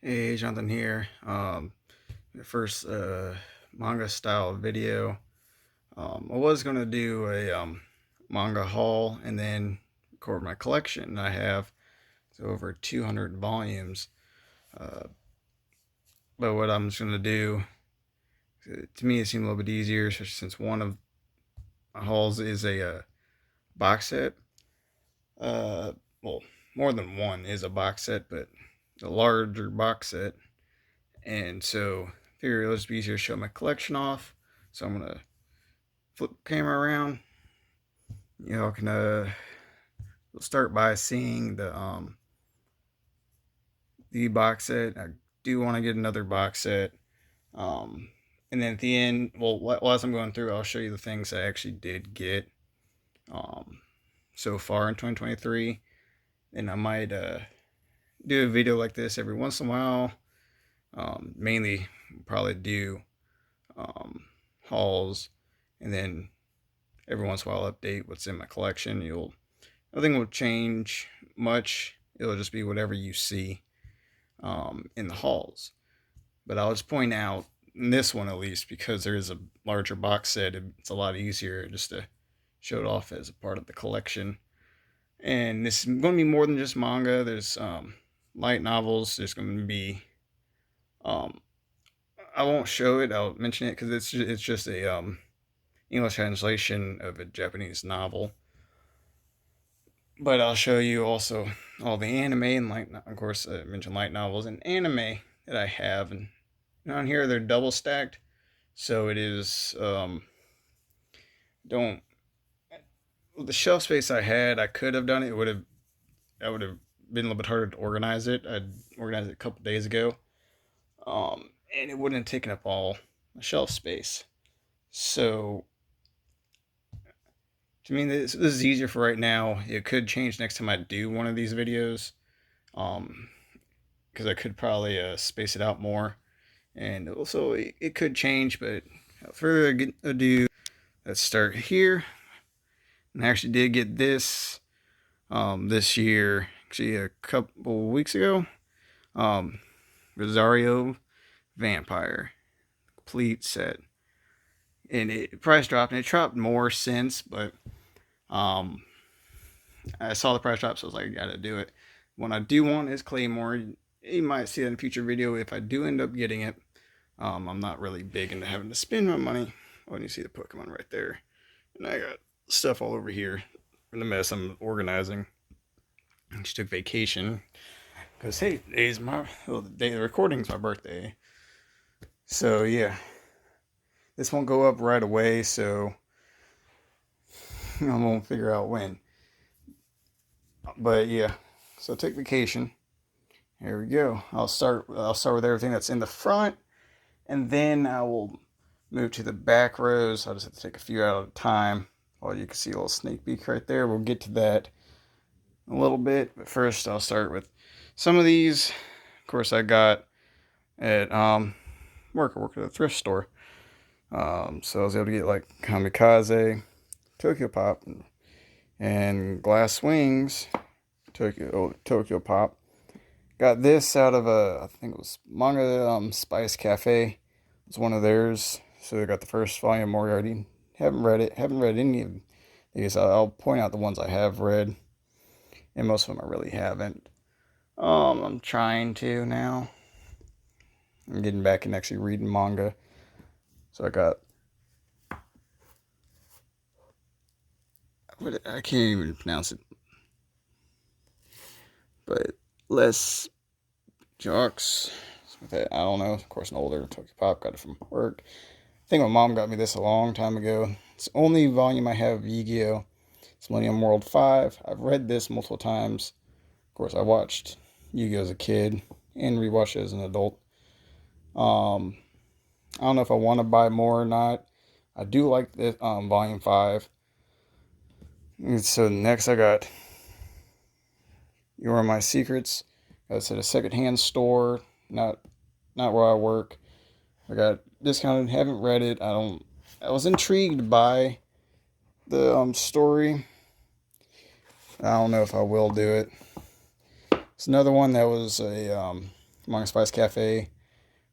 Hey, Jonathan here. The first manga style video. I was gonna do a manga haul and then record my collection. I have over 200 volumes. Uh, but what I'm just gonna do, to me, it seemed a little bit easier, especially since one of my hauls is a box set. Uh, well, more than one is a box set, but a larger box set. And so, I figured it'll just be easier to show my collection off. So I'm gonna flip the camera around. I can we'll start by seeing the box set. I do want to get another box set. Um, and then at the end, well, as I'm going through, I'll show you the things I actually did get um, so far in 2023. And I might do a video like this every once in a while. Mainly, probably do um, hauls, and then every once in a while I'll update what's in my collection. Nothing will change much. It'll just be whatever you see in the hauls. But I'll just point out in this one, at least, because there is a larger box set, it's a lot easier just to show it off as a part of the collection. And this is going to be more than just manga. There's light novels. There's going to be um, I won't show it. I'll mention it because it's just a English translation of a Japanese novel. But I'll show you also all the anime and of course, I mentioned light novels and anime that I have, and on here they're double stacked, so it is don't the shelf space I had, I could have done it. I would have been a little bit harder to organize it. I'd organized it a couple days ago, and it wouldn't have taken up all the shelf space. So to me, this is easier for right now. It could change next time I do one of these videos, because I could probably space it out more, and also it could change. But without further ado, let's start here. And I actually did get this this year, actually a couple weeks ago. Rosario Vampire complete set, and it price dropped, and it dropped more since, but um, I saw the price drop, so I was like, I gotta do it. One I do want is Claymore. You might see that in a future video if I do end up getting it. I'm not really big into having to spend my money. Oh, and you see the Pokemon right there. And I got stuff all over here in the mess I'm organizing. I just took vacation because hey, the day of the recording's my birthday. So yeah, this won't go up right away, so I won't figure out when. But yeah, so take vacation. Here we go. I'll start with everything that's in the front, and then I will move to the back rows. I'll just have to take a few out at a time. Well, you can see a little sneak peek right there. We'll get to that a little bit, but first I'll start with some of these. Of course, I got at work. I work at a thrift store, so I was able to get like Kamikaze, Tokyo Pop, and Glass Wings, Tokyo Pop. Got this out of I think it was Manga Spice Cafe. It's one of theirs. So I got the first volume already. Haven't read it. Haven't read any of these. I'll point out the ones I have read, and most of them I really haven't. I'm trying to now. I'm getting back and actually reading manga. So I got. I can't even pronounce it. But less jocks. I don't know. Of course, an older Tokyo Pop. Got it from work. I think my mom got me this a long time ago. It's the only volume I have of Yu-Gi-Oh! It's Millennium World 5. I've read this multiple times. Of course, I watched Yu-Gi-Oh! As a kid and rewatched it as an adult. I don't know if I want to buy more or not. I do like this Volume 5. And so next I got You Are My Secrets. That's at a secondhand store, not where I work. I got discounted. Haven't read it. I was intrigued by the story. I don't know if I will do it. It's another one that was a Manga Spice Cafe,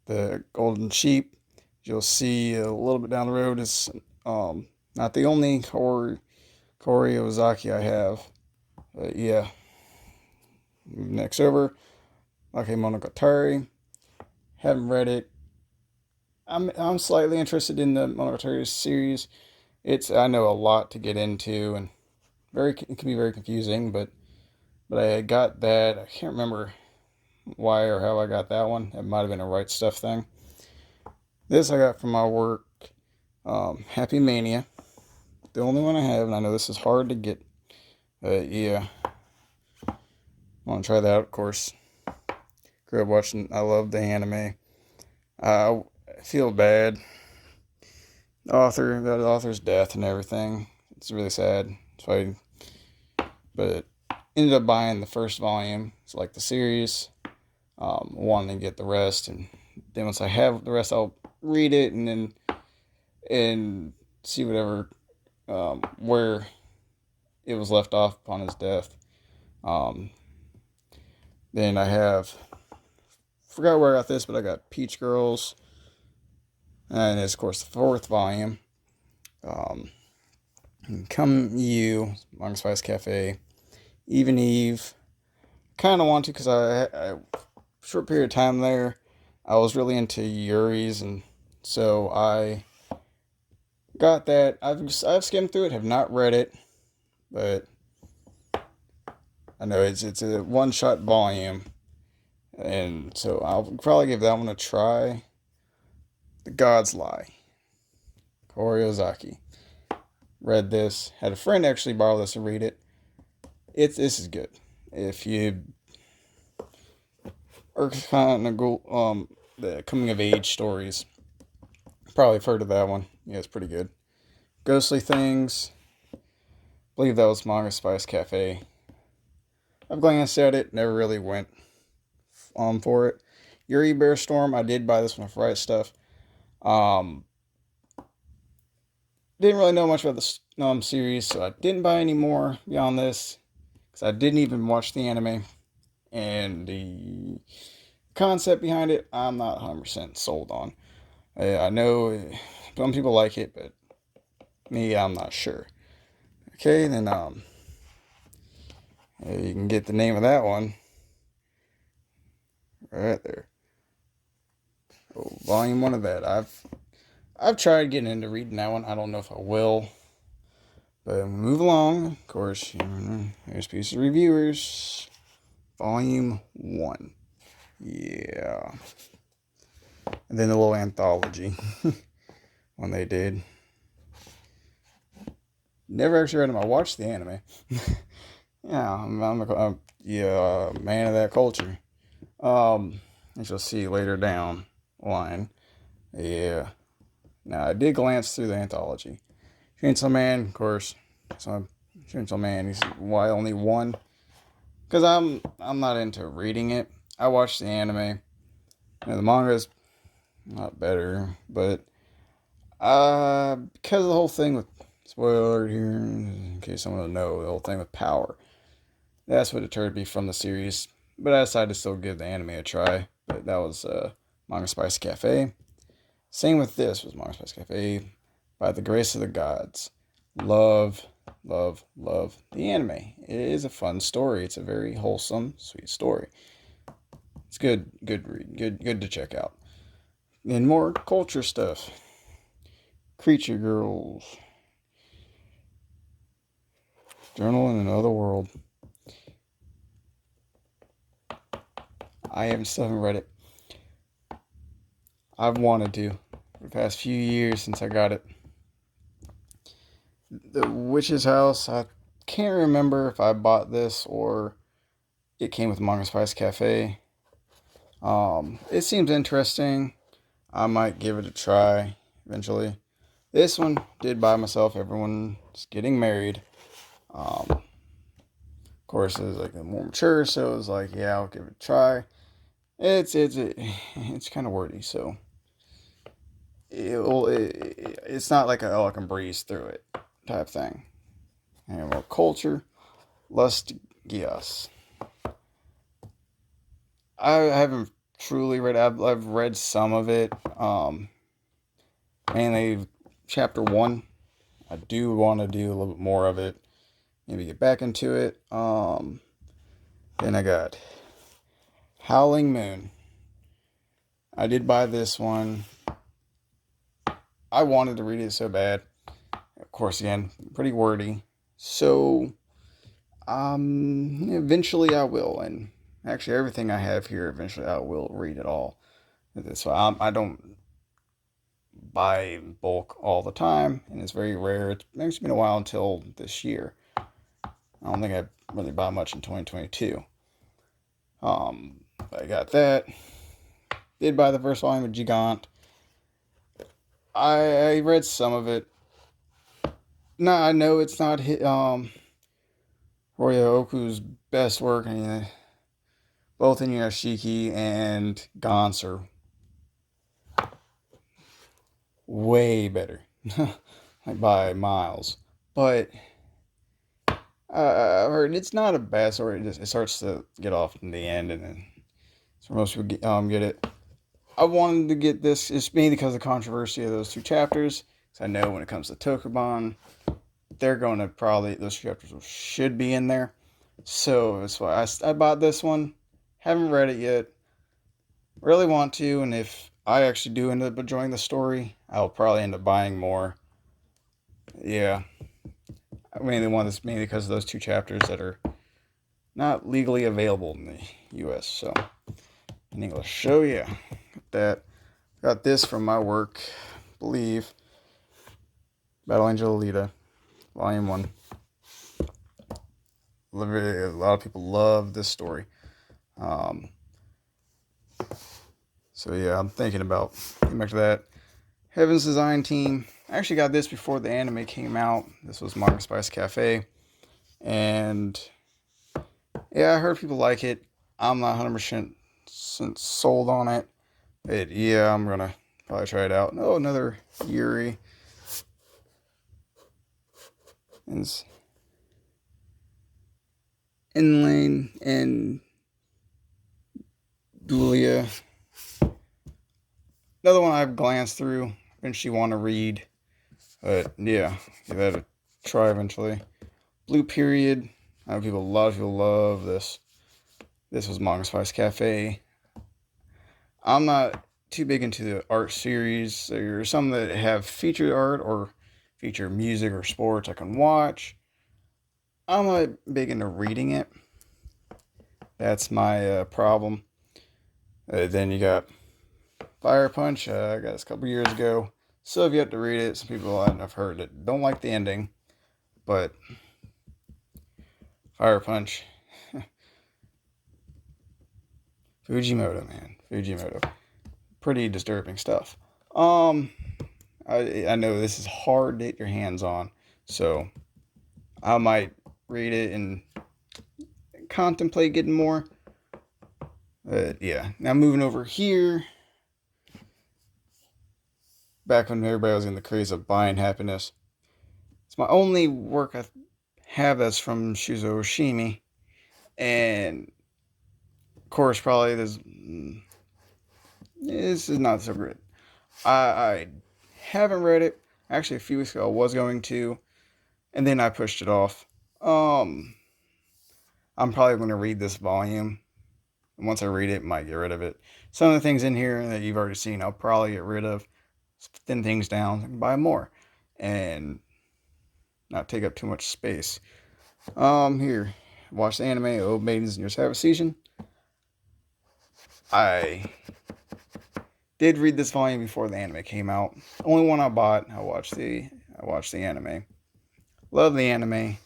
the Golden Sheep. You'll see a little bit down the road is not the only Koroi Ozaki I have. Yeah. Next over, Monogatari. Haven't read it. I'm slightly interested in the Monogatari series. I know a lot to get into, and it can be very confusing. But I got that. I can't remember why or how I got that one. It might have been a Right Stuff thing. This I got from my work. Happy Mania, the only one I have, and I know this is hard to get. Yeah, I want to try that out, of course. Grew up watching. I love the anime. I feel bad. The author's death and everything. It's really sad. So but ended up buying the first volume. It's like the series. Wanting to get the rest, and then once I have the rest, I'll read it and see whatever where it was left off upon his death. Um, then I forgot where I got this, but I got Peach Girls, and it's of course the fourth volume. Come You, Manga Spice Cafe, Even Eve. Kind of want to because I short period of time there, I was really into Yuri's, and so I got that. I've skimmed through it, have not read it, but I know it's a one shot volume, and so I'll probably give that one a try. The God's Lie, Koroi Ozaki. Read this. Had a friend actually borrow this and read it. This is good. If you are kind of the coming of age stories, probably have heard of that one. Yeah, it's pretty good. Ghostly Things. I believe that was Manga Spice Cafe. I've glanced at it, never really went for it. Yuri Bear Storm, I did buy this one for Right Stuff. Didn't really know much about the series, so I didn't buy any more beyond this, because I didn't even watch the anime, and the concept behind it, I'm not 100% sold on. I know some people like it, but me, I'm not sure. Okay, then you can get the name of that one right there. Oh, volume 1 of that. I've tried getting into reading that one. I don't know if I will. But move along. Of course, there's Piece of Reviewers. Volume 1. Yeah. And then the little anthology one they did. Never actually read them. I watched the anime. Yeah, I'm a man of that culture. As you'll see later down line. Yeah. Now, I did glance through the anthology. Chainsaw Man, of course. So, Chainsaw Man, he's why only one? Because I'm not into reading it. I watched the anime. The manga's not better, but because of the whole thing with, spoiler here, in case someone will know, the whole thing with power. That's what deterred me from the series. But I decided to still give the anime a try. But that was Manga Spice Cafe. Same with this was Manga Spice Cafe. By the grace of the gods. Love the anime. It is a fun story. It's a very wholesome, sweet story. It's good read. Good to check out. And more culture stuff. Creature Girls. Journal in Another World. I still haven't read it. I've wanted to for the past few years since I got it. The Witch's House, I can't remember if I bought this or it came with Manga Spice Cafe. It seems interesting. I might give it a try eventually. This one did by myself. Everyone's getting married. Of course, it was like more mature, so it was like, yeah, I'll give it a try. It's kind of wordy, so it's not like I can breeze through it type thing. And more culture, Lust Gias. I haven't truly read. I've read some of it. Mainly chapter one. I do want to do a little bit more of it. Maybe get back into it. Then I got Howling Moon. I did buy this one. I wanted to read it so bad. Of course, again, pretty wordy. So, eventually I will. And actually, everything I have here, eventually I will read it all. So I don't buy in bulk all the time, and it's very rare. It's actually been a while until this year. I don't think I really bought much in 2022. I got that. Did buy the first volume of Gigant. I read some of it. No, I know it's not Royo Oku's best work, and both Inuyashiki and Gantz are way better, like by miles. But I've heard it's not a bad story. It starts to get off in the end, and then so most people get it. I wanted to get this. It's mainly because of the controversy of those two chapters. So I know when it comes to Tokuban, they're going to probably those chapters should be in there. So that's why I bought this one. Haven't read it yet. Really want to, and if I actually do end up enjoying the story, I'll probably end up buying more. Yeah, I mainly want this mainly because of those two chapters that are not legally available in the U.S. So in English. So yeah, got this from my work, I believe. Battle Angel Alita, Volume 1. A lot of people love this story. So yeah, I'm thinking about getting back to that. Heaven's Design Team. I actually got this before the anime came out. This was Manga Spice Cafe. And yeah, I heard people like it. I'm not 100% sold on it. But yeah, I'm going to probably try it out. Oh, another Yuri. Inlane and Dulia. Another one I've glanced through. Eventually want to read. But yeah, give that a try eventually. Blue Period. A lot of people love this. This was Manga Spice Cafe. I'm not too big into the art series. There's some that have featured art or feature music or sports I can watch. I'm not big into reading it. That's my problem. Then you got Fire Punch. I got this a couple years ago. So have yet to read it. Some people I've heard that don't like the ending, but Fire Punch. Fujimoto, man. Fujimoto. Pretty disturbing stuff. I know this is hard to get your hands on, so I might read it and contemplate getting more. Yeah. Now moving over here. Back when everybody was in the craze of buying happiness. It's my only work I have that's from Shuzo Oshimi. And of course, probably this is not so good. I haven't read it. Actually, a few weeks ago, I was going to, and then I pushed it off. I'm probably going to read this volume. And once I read it, I might get rid of it. Some of the things in here that you've already seen, I'll probably get rid of. Thin things down and buy more. And not take up too much space. Here. Watch the anime, Old Maidens in Your Savage Season. I did read this volume before the anime came out. Only one I bought. I watched the anime. Love the anime.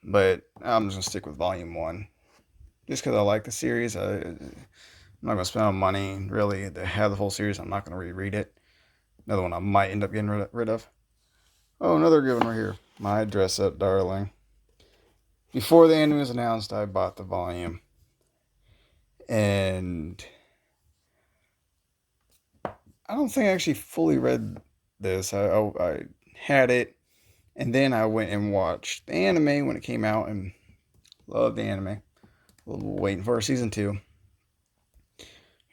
But I'm just gonna stick with volume 1. Just because I like the series. I'm not gonna spend money really to have the whole series. I'm not gonna reread it. Another one I might end up getting rid of. Oh, another good one right here. My Dress Up Darling. Before the anime was announced, I bought the volume. And I don't think I actually fully read this. I had it, and then I went and watched the anime when it came out, and loved the anime. Waiting for season 2.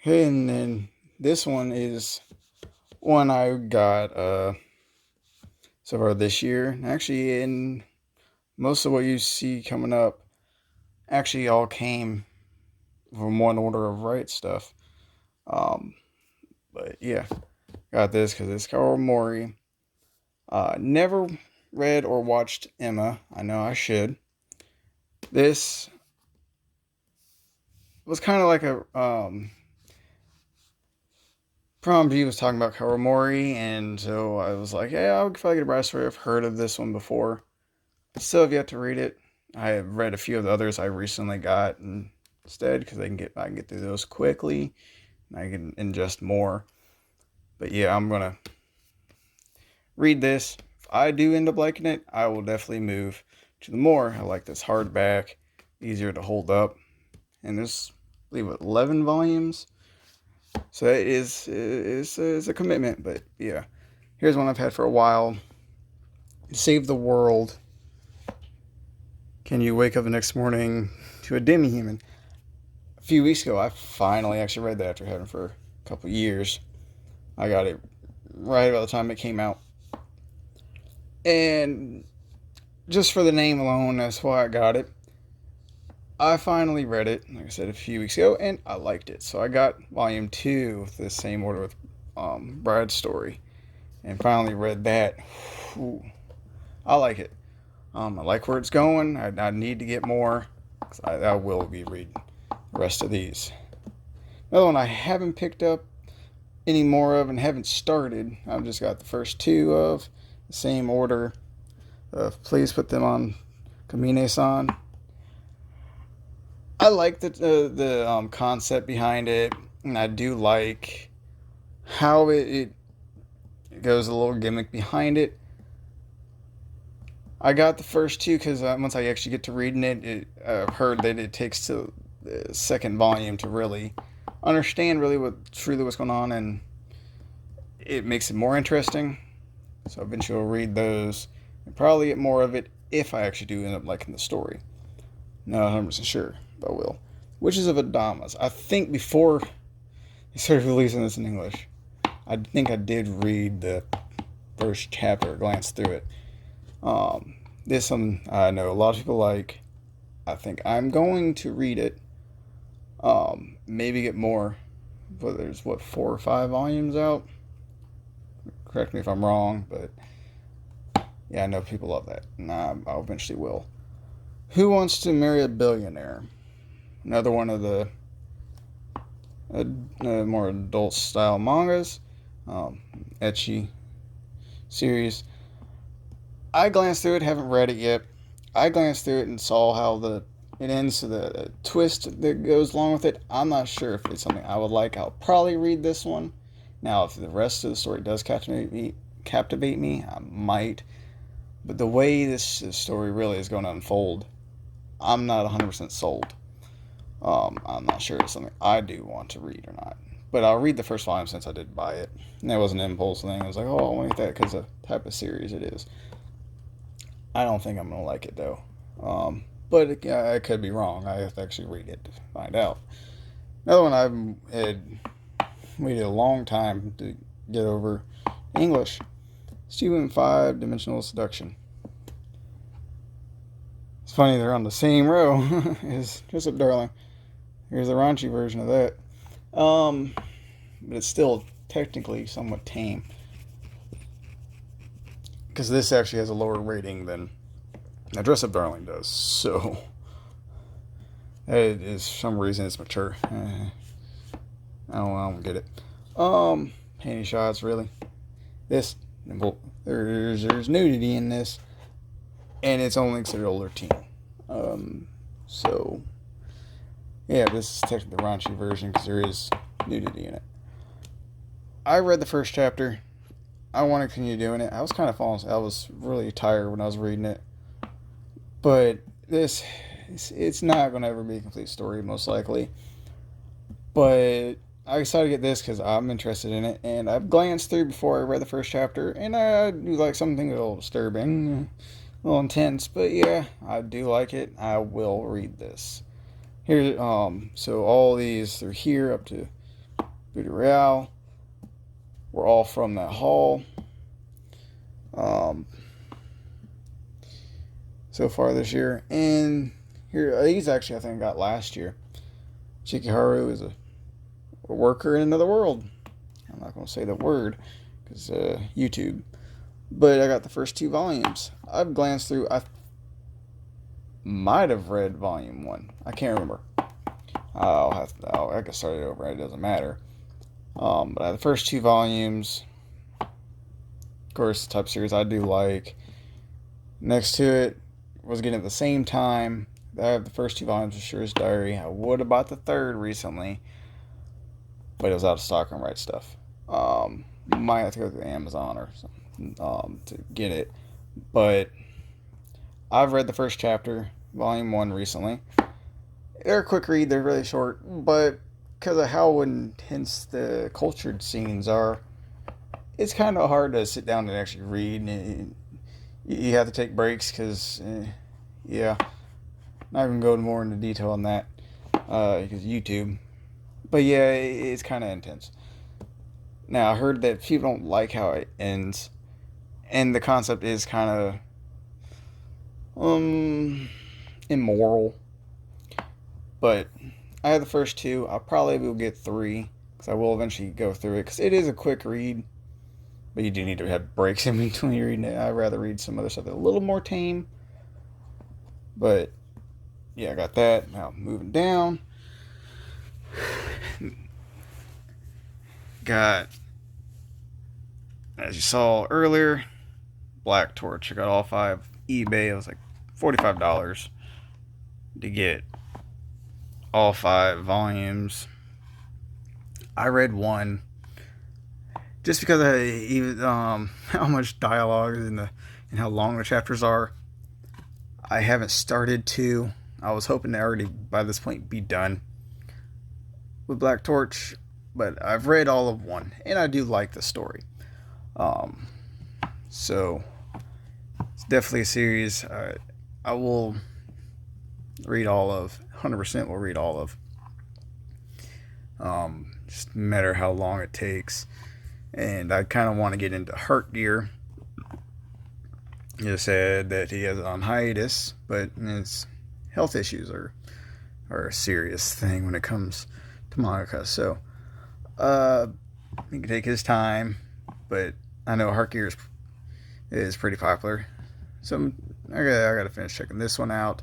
And then this one is one I got so far this year. Actually, in most of what you see coming up, actually all came from one order of right stuff. Um, but yeah, got this because it's Kawamori. Never read or watched Emma. I know I should. This was kind of like a Prom G was talking about Kawamori, and so I was like, yeah, I'll probably get a Brad story. I've heard of this one before. I still have yet to read it. I have read a few of the others I recently got instead because I can get through those quickly and I can ingest more. But yeah, I'm gonna read this. If I do end up liking it, I will definitely move to the more. I like this hardback, easier to hold up, and there's I believe what 11 volumes. So it is a commitment, but yeah. Here's one I've had for a while. Save the world. Can you wake up the next morning to a demi-human? A few weeks ago, I finally actually read that after having it for a couple years. I got it right about the time it came out. And just for the name alone, that's why I got it. I finally read it, like I said, a few weeks ago, and I liked it. So I got volume 2 with the same order with Brad's story, and finally read that. Ooh, I like it. I like where it's going. I need to get more. I will be reading the rest of these. Another one I haven't picked up any more of and haven't started. I've just got the first 2 of the same order. Please put them on Kamine-san. I like the concept behind it, and I do like how it goes, a little gimmick behind it. I got the first 2 because once I actually get to reading it, I've heard that it takes to the second volume to really understand really what's going on, and it makes it more interesting. So eventually I'll read those and probably get more of it if I actually do end up liking the story. Not 100% sure, but I will. Witches of Adamas. I think before they started releasing this in English, I think I did read the first chapter, glance through it. This one I know a lot of people like. I think I'm going to read it. Maybe get more. But there's 4 or 5 volumes out. Correct me if I'm wrong, but yeah, I know people love that, and I eventually will. Who Wants to Marry a Billionaire? Another one of the more adult style mangas, ecchi series. I glanced through it, haven't read it yet. I glanced through it and saw how it ends, so the twist that goes along with it. I'm not sure if it's something I would like. I'll probably read this one. Now, if the rest of the story does captivate me, I might. But the way this story really is going to unfold, I'm not 100% sold. I'm not sure it's something I do want to read or not. But I'll read the first volume since I did buy it. And that was an impulse thing. I was like, oh, I want to get that because of the type of series it is. I don't think I'm going to like it, though. But I could be wrong. I have to actually read it to find out. Another one I've had waited a long time to get over, English. Stephen 5-Dimensional Seduction. It's funny they're on the same row as Joseph Darling. Here's the raunchy version of that. But it's still technically somewhat tame. Because this actually has a lower rating than Dress Up Darling does. So, it is for some reason it's mature. I don't get it. Panty shots, really. This, well, there's nudity in this, and it's only considered older teen. So, yeah, this is technically the raunchy version because there is nudity in it. I read the first chapter. I want to continue doing it. I was kind of falling asleep. I was really tired when I was reading it. But it's not going to ever be a complete story, most likely. But I decided to get this because I'm interested in it. And I've glanced through before I read the first chapter. And I do like something a little disturbing, a little intense. But yeah, I do like it. I will read this. Here, so all these, they're here up to Booty Royale were all from that haul. Um, so far this year. And here, these actually I think I got last year. Chikiharu is a worker in another world. I'm not going to say the word because YouTube. But I got the first 2 volumes. I've glanced through. I might have read volume 1. I can't remember. I can start it over. It doesn't matter. But I had the first 2 volumes. Of course, the type of series I do like. Next to it was getting at the same time. I have the first 2 volumes of Shura's Diary. I would have bought the third recently, but it was out of stock on Right Stuff. Might have to go through Amazon or something to get it. But I've read the first chapter, volume 1, recently. They're a quick read. They're really short, but because of how intense the cultured scenes are, it's kind of hard to sit down and actually read. You have to take breaks because, yeah, not even go more into detail on that because YouTube. But yeah, it's kind of intense. Now, I heard that people don't like how it ends, and the concept is kind of immoral. But I have the first 2. I probably will get 3 because I will eventually go through it because it is a quick read. But you do need to have breaks in between your reading it. I'd rather read some other stuff that's a little more tame. But yeah, I got that. Now moving down. Got, as you saw earlier, Black Torch. I got all 5 eBay. It was like $45 to get all 5 volumes. I read 1 just because of even how much dialogue is in the and how long the chapters are. I haven't started 2. I was hoping to already by this point be done with Black Torch, but I've read all of 1, and I do like the story. So it's definitely a series I will read all of. 100% will read all of. Just no matter how long it takes. And I kind of want to get into Heart Gear. He said that he has it on hiatus, but his health issues are a serious thing when it comes to manga. So he can take his time, but I know Heart Gear is pretty popular. So I got to finish checking this one out.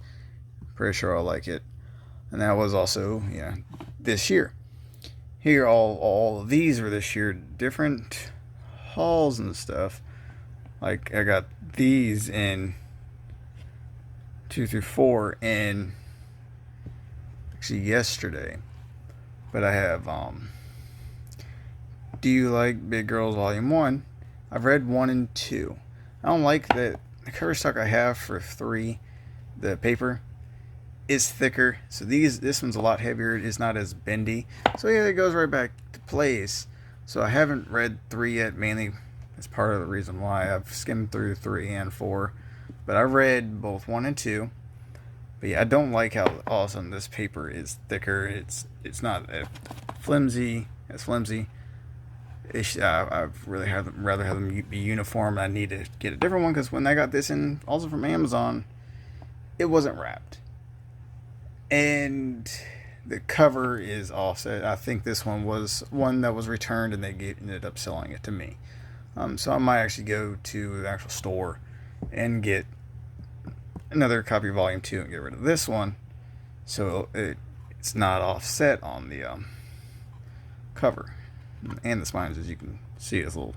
Pretty sure I'll like it. And that was also this year. Here, all of these were this year, different hauls and stuff. Like I got these in 2 through 4 in actually yesterday. But I have Do You Like Big Girls Volume 1? I've read 1 and 2. I don't like that the cover stock I have for 3, the paper, is thicker. So this one's a lot heavier. It's not as bendy. So yeah, it goes right back to place. So I haven't read 3 yet, mainly that's part of the reason why I've skimmed through 3 and 4. But I read both 1 and 2. But yeah, I don't like how all of a sudden this paper is thicker. It's not flimsy. It's flimsy. I really rather have them be uniform. I need to get a different one because when I got this in, also from Amazon, it wasn't wrapped. And the cover is offset. I think this one was one that was returned and they ended up selling it to me. So I might actually go to the actual store and get another copy of Volume 2 and get rid of this one. So it's not offset on the cover. And the spines, as you can see, is a little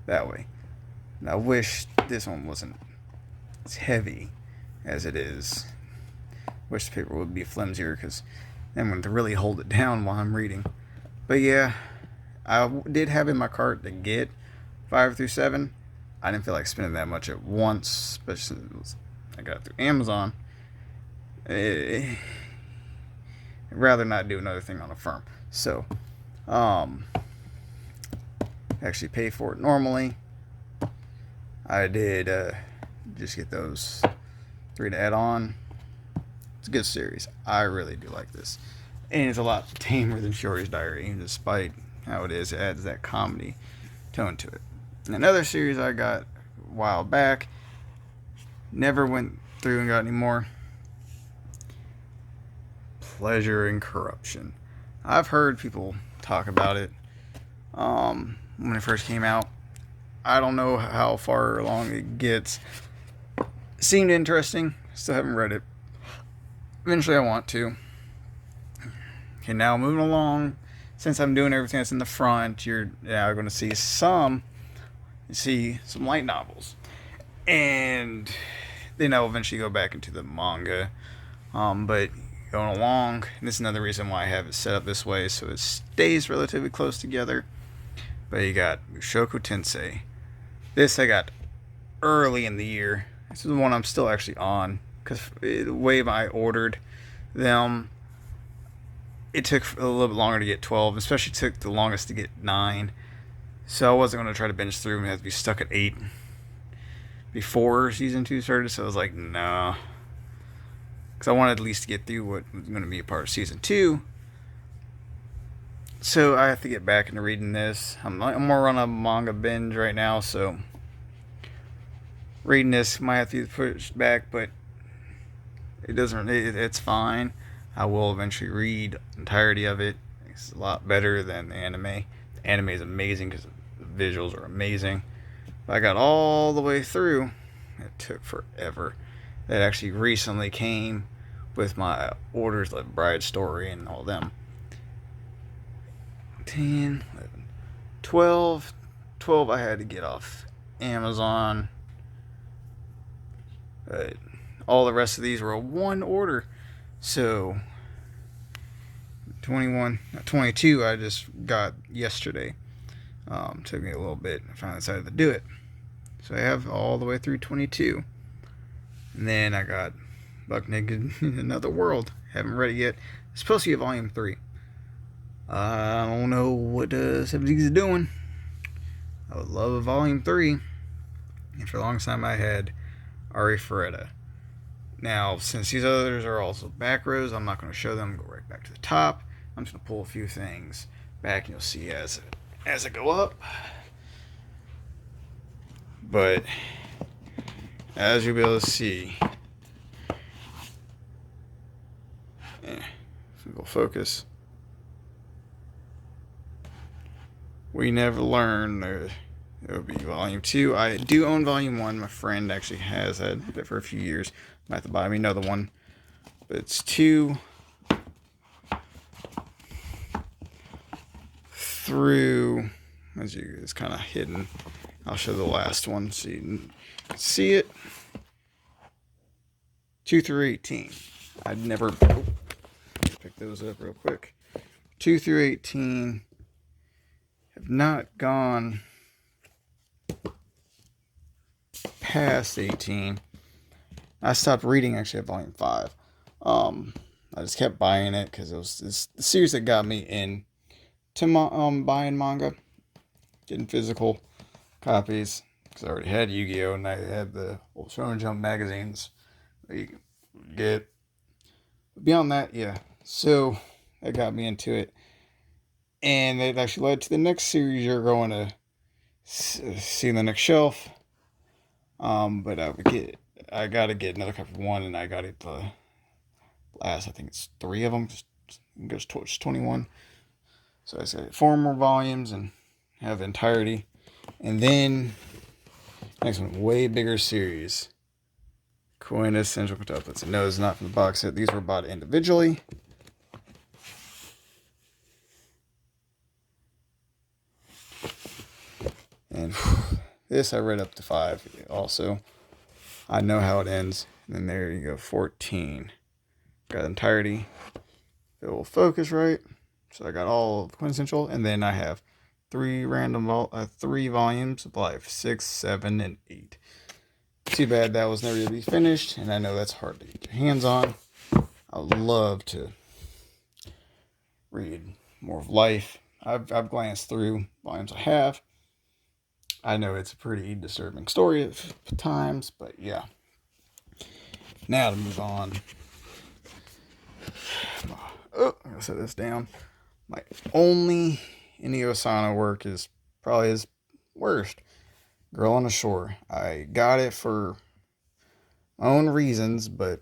that way. And I wish this one wasn't as heavy as it is. Wish the paper would be flimsier because then I'm going to really hold it down while I'm reading. But yeah, I did have in my cart to get 5 through 7. I didn't feel like spending that much at once, especially since I got it through Amazon. I'd rather not do another thing on a firm. So, actually pay for it normally. I did just get those 3 to add on. It's a good series. I really do like this. and it's a lot tamer than Shiori's Diary, despite how it is. It adds that comedy tone to it. And another series I got a while back, never went through and got any more. Pleasure and Corruption. I've heard people talk about it when it first came out. I don't know how far along it gets. It seemed interesting. Still haven't read it. Eventually I want to. Okay, now moving along. Since I'm doing everything that's in the front, you're now going to see some light novels. And then I'll eventually go back into the manga. But going along, and this is another reason why I have it set up this way, so it stays relatively close together. But you got Mushoku Tensei. This I got early in the year. This is the one I'm still actually on, because the way I ordered them, it took a little bit longer to get 12, especially took the longest to get 9. So I wasn't going to try to binge through and have to be stuck at 8 before season 2 started, so I was like, nah. Because I wanted at least to get through what was going to be a part of season 2. So I have to get back into reading this. I'm more on a manga binge right now, so reading this might have to be pushed back, but it's fine. I will eventually read the entirety of it. It's a lot better than the anime. The anime is amazing because the visuals are amazing. But I got all the way through. It took forever. That actually recently came with my orders, like Bride Story and all them. 10, 11, 12. 12 I had to get off Amazon. But all the rest of these were a one order. So 22 I just got yesterday. Took me a little bit. I finally decided to do it. So I have all the way through 22. And then I got Buck Naked in Another World. Haven't read it yet. It's supposed to be volume 3. I don't know what 70s is doing. I would love a volume 3. And for a long time I had Ari Ferretta. Now, since these others are also back rows, I'm not going to show them. Go right back to the top. I'm just going to pull a few things back, and you'll see as I go up. But as you'll be able to see, if we go focus, we never learn. It'll be volume 2. I do own volume 1. My friend actually has had it for a few years. Might have to buy me another one. But it's 2 through, it's kind of hidden. I'll show the last one so you can see it. 2 through 18. I'd never pick those up real quick. 2 through 18 have not gone past 18. I stopped reading actually at volume 5. I just kept buying it because it was the series that got me in to buying manga, getting physical copies, because I already had Yu-Gi-Oh! And I had the old Shonen Jump magazines that you could get. But beyond that, yeah. So that got me into it, and it actually led to the next series you're going to see in the next shelf. But I gotta get another copy of 1, and I got it the last, I think it's 3 of them, just goes towards 21. So I got 4 more volumes and have the entirety. And then next one, way bigger series, Quintessential Quintuplets. And no, it's not from the box set. These were bought individually. And this I read up to 5 also. I know how it ends. And then there you go, 14. Got entirety. It will focus right. So I got all of Quintessential. And then I have 3 volumes of Life, 6, 7, and 8. Too bad that was never going to be finished. And I know that's hard to get your hands on. I would love to read more of Life. I've glanced through volumes I have. I know it's a pretty disturbing story at times, but yeah. Now to move on. Oh, I gotta set this down. My only Inuyasha work is probably his worst. Girl on the Shore. I got it for my own reasons, but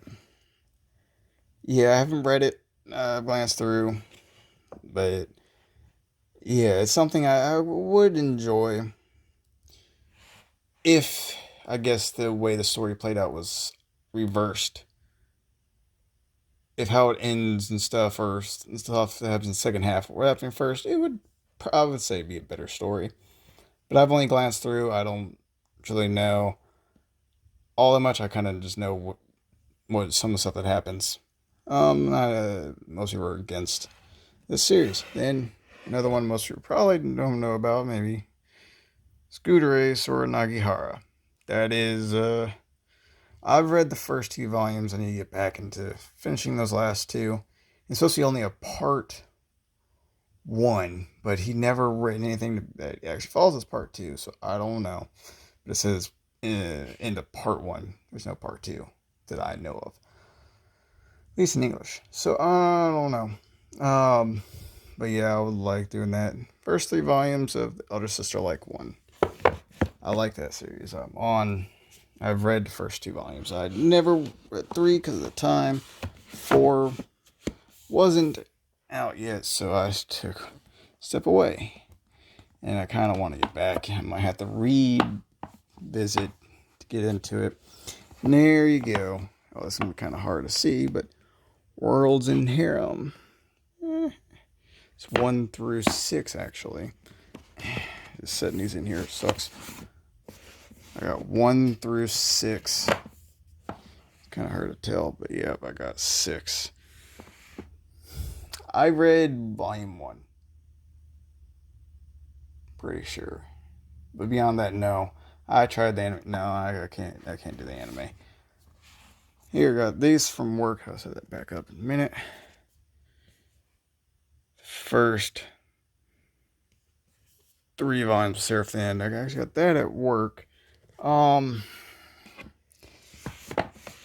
yeah, I haven't read it. Glanced through, but yeah, it's something I would enjoy if I guess the way the story played out was reversed. If how it ends and stuff, or stuff that happens in the second half, what happened first, it would, I would say, be a better story. But I've only glanced through. I don't really know all that much. I kind of just know what some of the stuff that happens. Most people are against this series. Then another one most people probably don't know about, maybe Scooter Ace or Nagihara. That is, I've read the first two volumes. I need to get back into finishing those last two. It's supposed to be only a part one, but he never written anything that actually follows as part two, so I don't know. But it says into part one. There's no part two that I know of, at least in English. So I don't know. But yeah, I would like doing that. First three volumes of the Elder Sister Like One. I like that series. I've read the first two volumes. I never read three because of the time. Four wasn't out yet, so I took a step away. And I kind of want to get back. I might have to revisit to get into it. And there you go. Oh, this is going to be kind of hard to see, but Worlds in Harem. It's 1 through 6, actually. Just setting these in here sucks. I got 1 through 6. Kind of hard to tell, but yep, I got 6. I read volume 1. Pretty sure. But beyond that, no. I tried the anime. No, I can't do the anime. Here, got these from work. I'll set that back up in a minute. First 3 volumes of Seraph the End. I actually got that at work.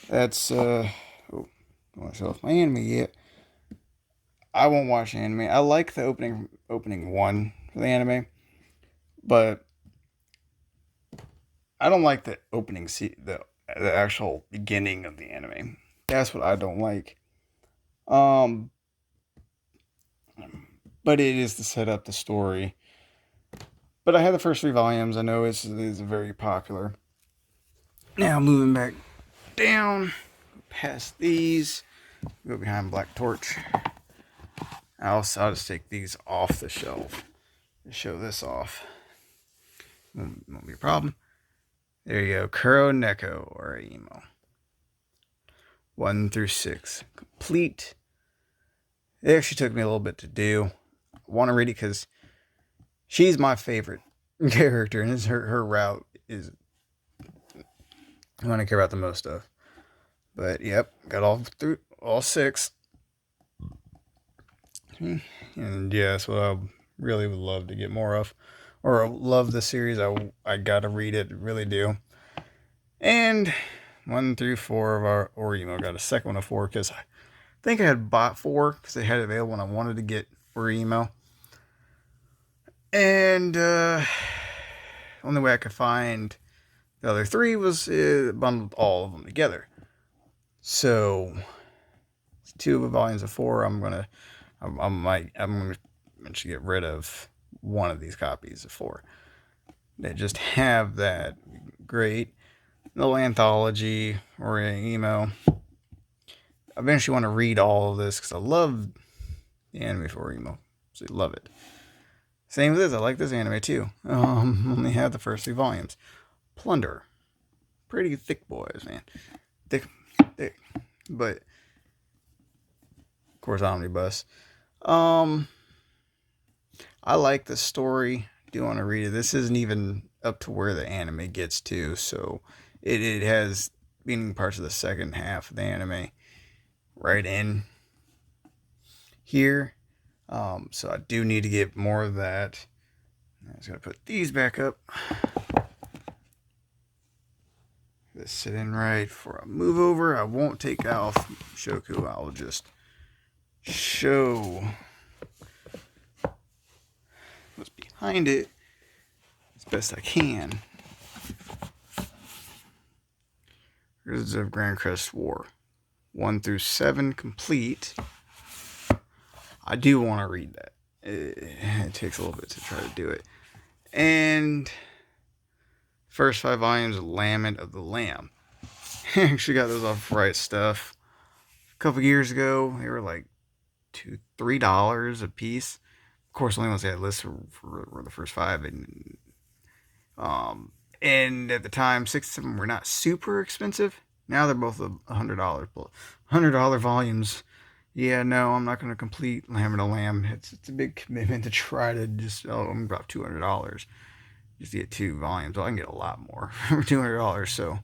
That's oh, don't want to show off my anime yet. I won't watch anime. I like the opening one for the anime, but I don't like the opening the actual beginning of the anime. That's what I don't like. But it is to set up the story. But I had the first 3 volumes. I know it's very popular. Now moving back down past these, go behind Black Torch. I'll just take these off the shelf to show this off. Won't be a problem. There you go, Kuro Neko or Emo. 1 through 6. Complete. It actually took me a little bit to do. I want to read it because she's my favorite character, and her route is I want to care about the most of. But yep, got all 6. And yeah, that's what I really would love to get more of. Or love the series. I gotta read it, really do. And 1 through 4 of our Oremo. Got a second one of 4 because I think I had bought 4 because they had it available and I wanted to get Oremo. And only way I could find the other 3 was bundled all of them together. So 2 volumes of 4. I'm gonna eventually get rid of one of these copies of 4. They just have that great little anthology or emo. I eventually want to read all of this because I love the anime for emo. So I love it. Same with this. I like this anime too. Only had the first 3 volumes. Plunder. Pretty thick boys, man. Thick. But of course, omnibus. I like the story. Do want to read it. This isn't even up to where the anime gets to, so it has meaning parts of the second half of the anime right in here. So I do need to get more of that. I'm just gonna put these back up. This sit in right before I move over. I won't take off Shoku. I'll just show what's behind it as best I can. Rivers of Grand Crest War 1 through 7 complete. I do want to read that. It takes a little bit to try to do it. And first 5 volumes of Lament of the Lamb. I actually got those off Right Stuff a couple years ago. They were like $2-3 a piece. Of course, the only ones they had listed were the first 5, and at the time, 6 of them were not super expensive. Now they're both $100. $100 volumes. Yeah, no, I'm not going to complete Lamb of the Lamb. It's a big commitment to try to just, I'm about $200 just to get 2 volumes. Well, I can get a lot more for $200, so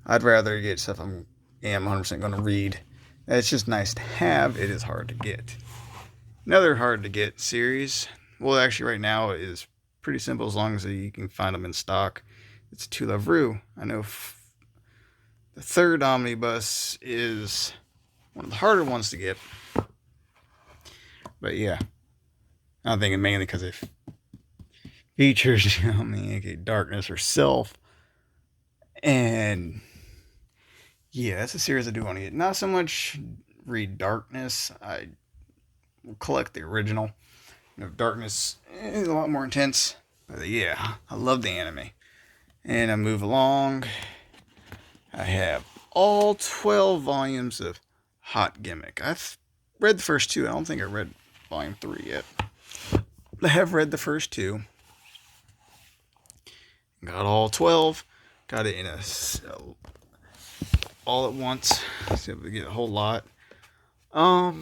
I'd rather get stuff am 100% going to read. It's just nice to have. It is hard to get. Another hard to get series, well, actually right now is pretty simple as long as you can find them in stock. It's To Love Rue. I know the 3rd omnibus is one of the harder ones to get. But yeah, I'm thinking mainly because it features, Darkness herself. And yeah, that's a series I do want to get. Not so much read Darkness. I will collect the original. Darkness is a lot more intense. But yeah, I love the anime. And I move along. I have all 12 volumes of Hot Gimmick. I've read the first 2. I don't think I read volume 3 yet. I have read the first 2. Got all 12. Got it in all at once. So able to get a whole lot. I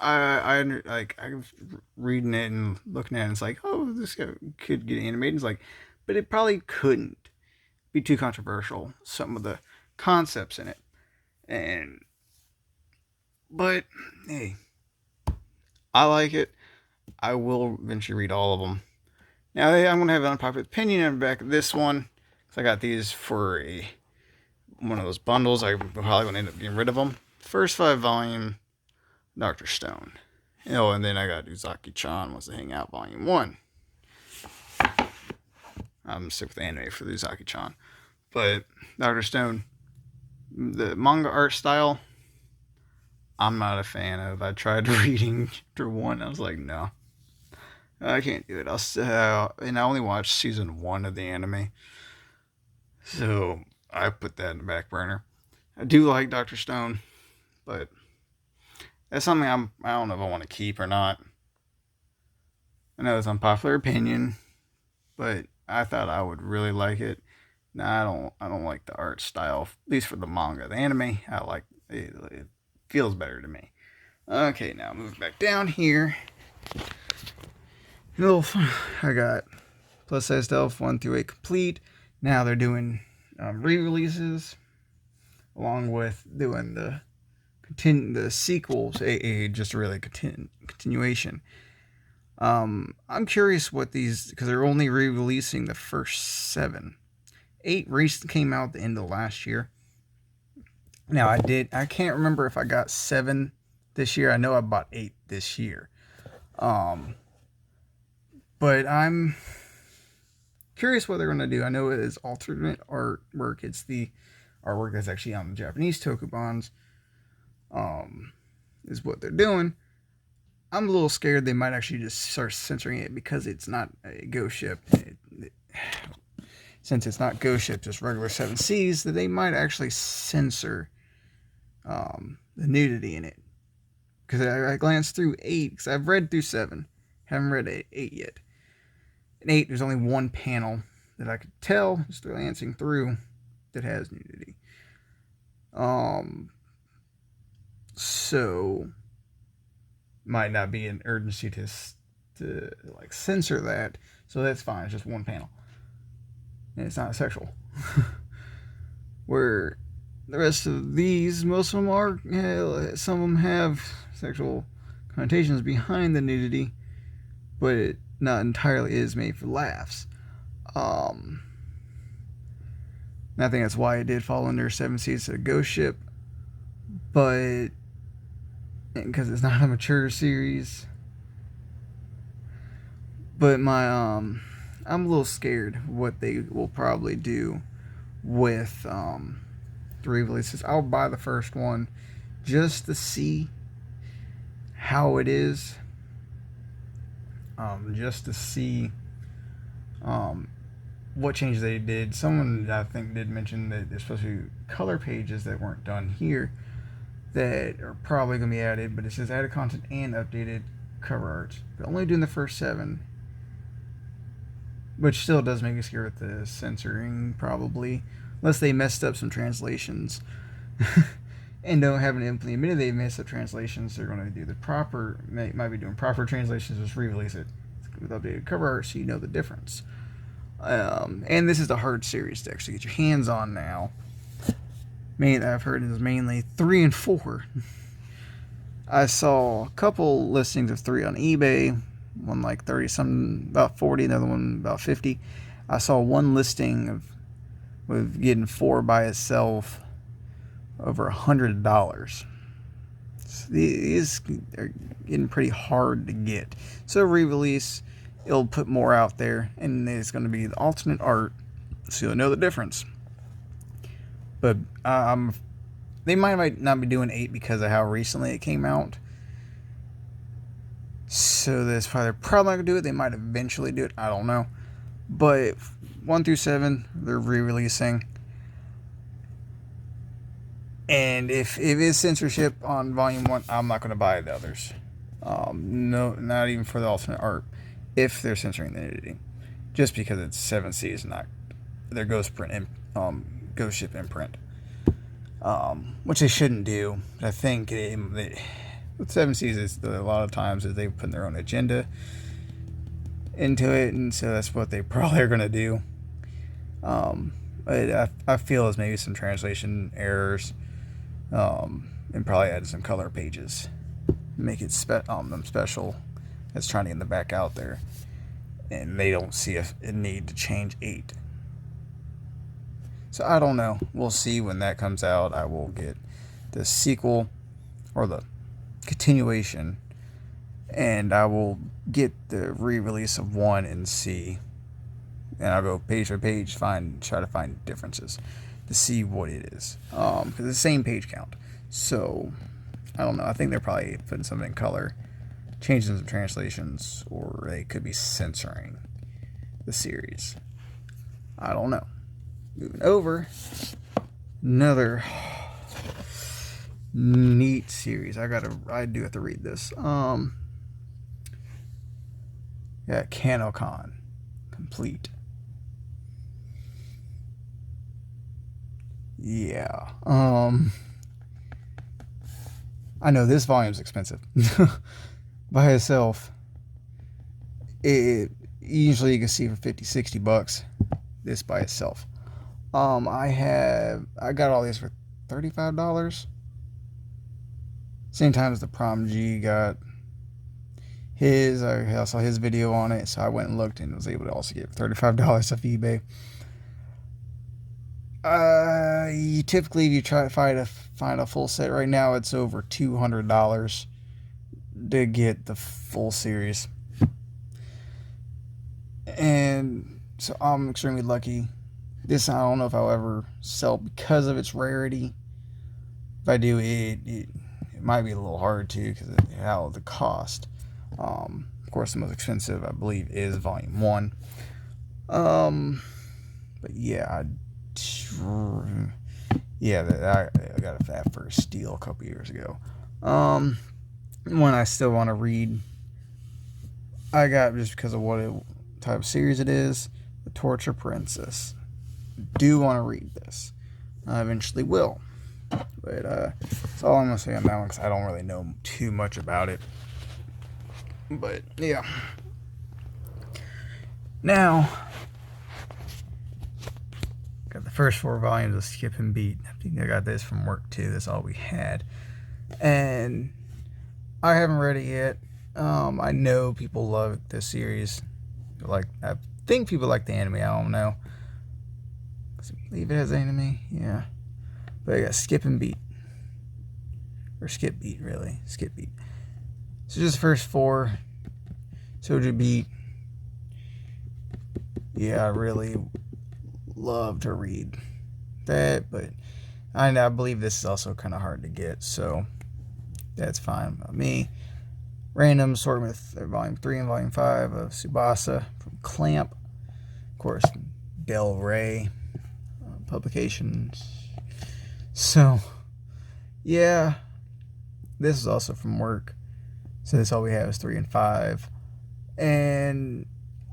was reading it and looking at it, and it's like, oh, this guy could get animated. It's like, but it probably couldn't be too controversial. Some of the concepts in it, but hey, I like it. I will eventually read all of them. Now I'm gonna have an unpopular opinion on the back of this one, because I got these for one of those bundles. I probably gonna end up getting rid of them. First 5 volume. Dr. Stone. And then I got Uzaki-chan Wants to Hang Out Volume 1. I'm sick with the anime for the Uzaki-chan. But Dr. Stone, the manga art style, I'm not a fan of. I tried reading chapter 1. I was like, no. I can't do it. And I only watched season 1 of the anime. So I put that in the back burner. I do like Dr. Stone, but that's something I don't know if I want to keep or not. I know it's unpopular opinion, but I thought I would really like it. Now I don't like the art style, at least for the manga. The anime, I like it. It feels better to me. Okay, now moving back down here. I got Plus Size Stealth 1 through 8 complete. Now they're doing re-releases, along with doing the sequels, just really continuation. I'm curious what these, because they're only re-releasing the first 7. 8 recently came out at the end of last year. Now I can't remember if I got 7 this year. I know I bought 8 this year. But I'm curious what they're going to do. I know it is alternate artwork. It's the artwork that's actually on the Japanese Tokubans. Is what they're doing. I'm a little scared they might actually just start censoring it because it's not a Ghost Ship. Since it's not Ghost Ship, just regular 7Cs, that they might actually censor the nudity in it. Because I glanced through 8, because I've read through 7. Haven't read 8 yet. In 8, there's only one panel that I could tell, just glancing through, that has nudity. So might not be an urgency to like censor that, so that's fine. It's just one panel, and it's not sexual. Where the rest of these, most of them are, some of them have sexual connotations behind the nudity, but it not entirely is made for laughs. And I think that's why it did fall under 7Cs of Ghost Ship. But because it's not a mature series. But I'm a little scared what they will probably do with the re-releases. I'll buy the first one just to see how it is, just to see what changes they did. Someone I think did mention that there's supposed to be color pages that weren't done here that are probably going to be added, but it says added content and updated cover art. They're only doing the first 7, which still does make me scared with the censoring, probably, unless they messed up some translations and don't have an implemented. They messed up translations. They're going to do the proper, might be doing proper translations, just re-release it with updated cover art so you know the difference. And this is the hard series to actually get your hands on now. I've heard it is mainly 3 and 4. I saw a couple listings of 3 on eBay. One like 30 something, about 40, another one about 50. I saw one listing with getting 4 by itself over $100. So these are getting pretty hard to get. So re-release, it'll put more out there, and it's going to be the alternate art, so you'll know the difference. But they might not be doing 8 because of how recently it came out. So that's why they're probably not going to do it. They might eventually do it. I don't know. But 1 through 7, they're re-releasing. And if it is censorship on Volume 1, I'm not going to buy the others. No, not even for the alternate art. If they're censoring the nudity. Just because it's 7 C's, not their Ghost Ship imprint. Which they shouldn't do. But I think with 7 C's, a lot of times is they put their own agenda into it, and so that's what they probably are going to do. But I feel there's maybe some translation errors, and probably add some color pages, make it them special. That's trying to get the back out there, and they don't see a need to change 8. So I don't know. We'll see when that comes out. I will get the sequel or the continuation, and I will get the re-release of 1 and see, and I'll go page by page, try to find differences to see what it is, because it's the same page count. So I don't know. I think they're probably putting something in color, changing some translations, or they could be censoring the series. I don't know. Moving over, another neat series. I do have to read this. Yeah, Kanokon complete. Yeah. I know this volume's expensive by itself. It usually you can see for $50-$60. This by itself. I got all these for $35. Same time as the Prom G got his. I saw his video on it, so I went and looked and was able to also get $35 off eBay. Typically, if you try to find a full set right now, it's over $200 to get the full series. And so I'm extremely lucky. This, I don't know if I'll ever sell because of its rarity. If I do, it might be a little hard to, because of how the cost. Of course, the most expensive, I believe, is Volume 1. But yeah, I got that for a steal a couple years ago. One I still want to read. I got, just because of what type of series it is, The Torture Princess. Do want to read this. I eventually will. But that's all I'm going to say on that one, because I don't really know too much about it. But yeah. Now, got the first 4 volumes of Skip and Beat. I think I got this from work too. That's all we had. And I haven't read it yet. I know people love this series. I think people like the anime. I don't know. I believe it has anime. Yeah. But I got Skip and Beat. or Skip Beat, really. Skip Beat. So just the first 4. Soju Beat. Yeah, I really love to read that, but I believe this is also kind of hard to get, so that's fine by me. Random Sword Myth, Volume 3 and Volume 5 of Tsubasa from Clamp. Of course, Del Rey Publications. So, yeah, this is also from work. So that's all we have is 3 and 5. And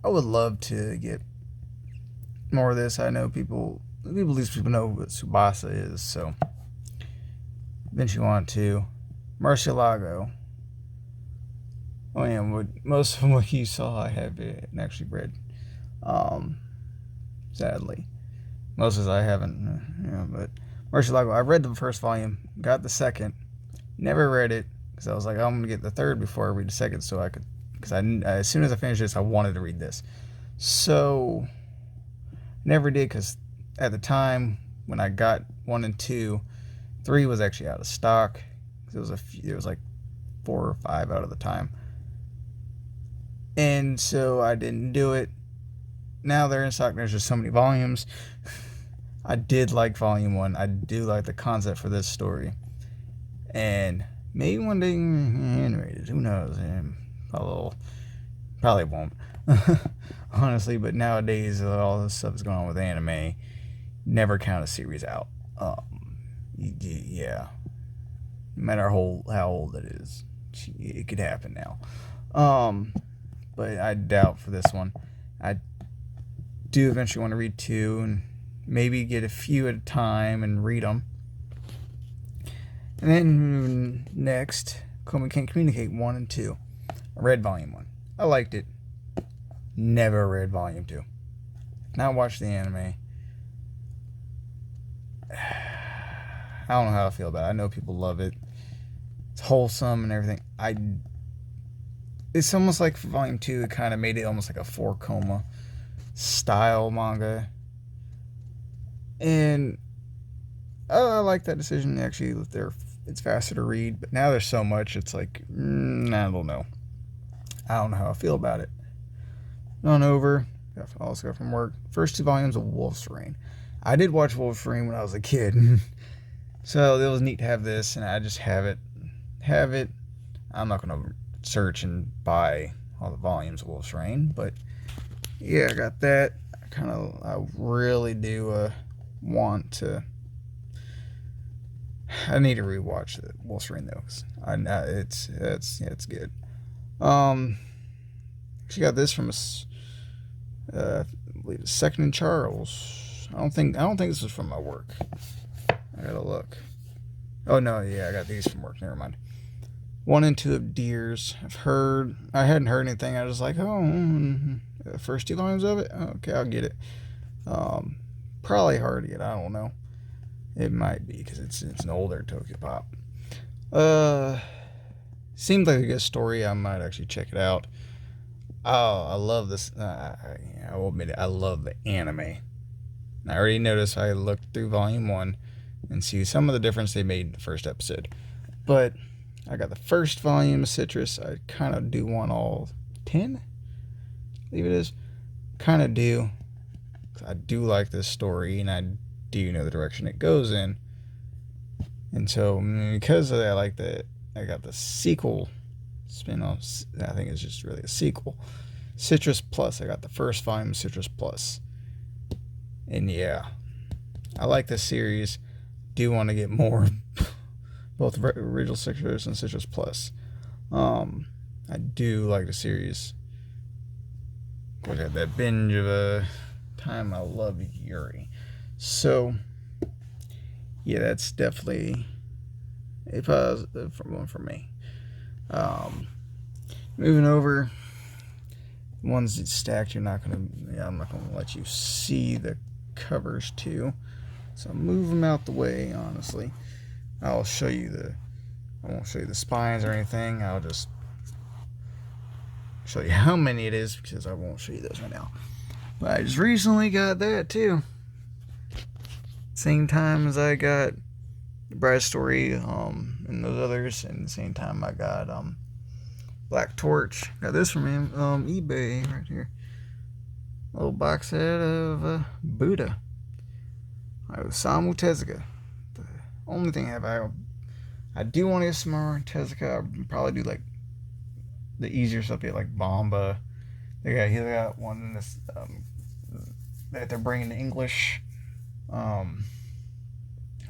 I would love to get more of this. I know these people know what Tsubasa is, so eventually want to. Murcielago. Oh yeah, most of what you saw I haven't actually read. Sadly. Most of it I haven't, but Murcielago, I read the first volume, got the second, never read it, because I was like, I'm going to get the third before I read the second, so I could, because as soon as I finished this, I wanted to read this. So, never did, because at the time, when I got 1 and 2, 3 was actually out of stock. It was like 4 or 5 out of the time. And so I didn't do it. Now they're in stock. There's just so many volumes. I did like Volume 1. I do like the concept for this story. And maybe one day animated. Who knows? Probably won't. Honestly, but nowadays all this stuff is going on with anime. Never count a series out. Yeah. No matter how old it is, it could happen now. But I doubt for this one. I do eventually want to read 2 and maybe get a few at a time and read them. And then next, We Can't Communicate 1 and 2. I read Volume 1. I liked it. Never read Volume 2. Now watched the anime. I don't know how I feel about it. I know people love it. It's wholesome and everything. It's almost like for Volume 2, it kind of made it almost like a 4-coma style manga. And I like that decision. Actually, it's faster to read. But now there's so much, it's like, I don't know. I don't know how I feel about it. On over. Also got from work. First 2 volumes of Wolf's Rain. I did watch Wolf's Rain when I was a kid. So it was neat to have this, and I just have it. I'm not going to search and buy all the volumes of Wolf's Rain, but yeah, I got that. I really do want to. I need to rewatch the Wolf's Rain though, because it's good. She got this from I believe it's Second and Charles. I don't think this was from my work. I gotta look. Oh no, yeah, I got these from work. Never mind. 1 and 2 of Deers. I hadn't heard anything. I was like, the first 2 volumes of it. Okay, I'll get it. Probably hard to get. I don't know. It might be because it's an older Tokyo Pop. Seemed like a good story. I might actually check it out. Oh, I love this. I will admit it. I love the anime. I already noticed. I looked through Volume 1 and see some of the difference they made in the first episode. But I got the first volume of Citrus. I kind of do want all 10. I believe it is. Kind of do. I do like this story, and I do know the direction it goes in. And so, because of that, I like that. I got the sequel spin-offs. I think it's just really a sequel. Citrus Plus. I got the first volume of Citrus Plus. And yeah, I like this series. Do want to get more. Both original Citrus and Citrus Plus. I do like the series. I got that binge of a time I love Yuri. So, yeah, that's definitely a positive one for me. Moving over, ones that stacked, I'm not gonna let you see the covers too. So move them out the way. Honestly, I won't show you the spines or anything. I'll just show you how many it is, because I won't show you those right now. But I just recently got that too. Same time as I got Bride Story, and those others. And at the same time, I got Black Torch. Got this from eBay right here. A little box set of Buddha. Osamu Tezuka. The only thing I do want to get some more Tezuka. I'll probably do like the easier stuff, like Bomba. He got one in this that they're bringing to English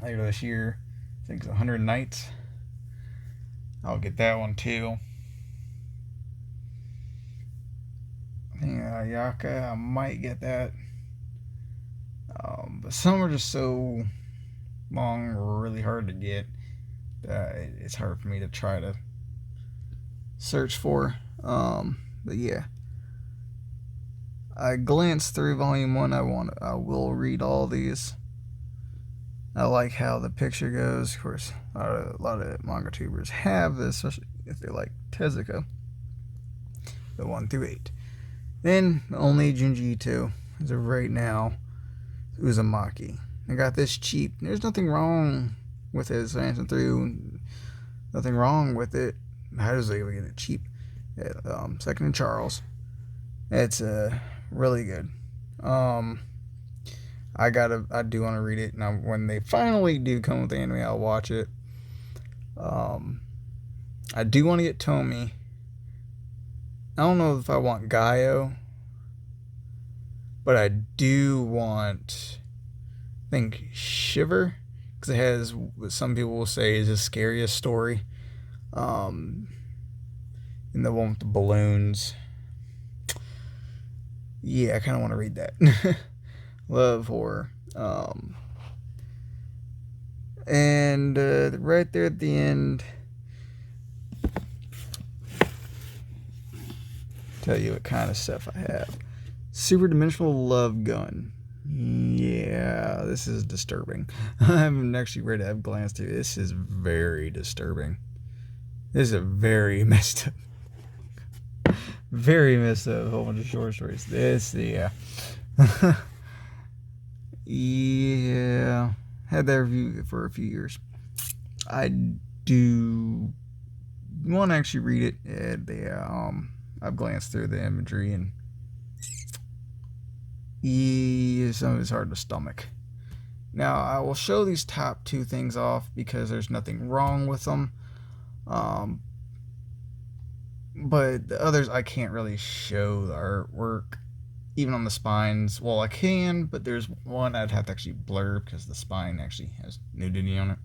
later this year. I think it's 100 Nights. I'll get that one too. I think Yaka, I might get that. But some are just so long, really hard to get. It's hard for me to try to search for. But yeah, I glanced through volume 1. I will read all these. I like how the picture goes. Of course, a lot of manga tubers have this, especially if they like Tezuka. The 1 through 8. Then only Junji Ito, as of right now, Uzumaki. I got this cheap. There's nothing wrong with it. As I answered through, nothing wrong with it. How does they get it cheap? Second and Charles. It's really good. I do want to read it. Now, when they finally do come with the anime, I'll watch it. I do want to get Tomy. I don't know if I want Gaio, but I do want, I think, Shiver, because it has what some people will say is the scariest story. And the one with the balloons. Yeah, I kind of want to read that. Love horror. And right there at the end, tell you what kind of stuff I have. Super Dimensional Love Gun. Yeah, this is disturbing. I haven't actually read it. I've glanced through. This is very disturbing. This is a very messed up. Very messed up. A whole bunch of short stories. Yeah. Yeah. Had that review for a few years. I do want to actually read it. I've glanced through the imagery and some of it's hard to stomach. Now, I will show these top 2 things off because there's nothing wrong with them. But the others, I can't really show the artwork, even on the spines. Well, I can, but there's one I'd have to actually blur because the spine actually has nudity on it.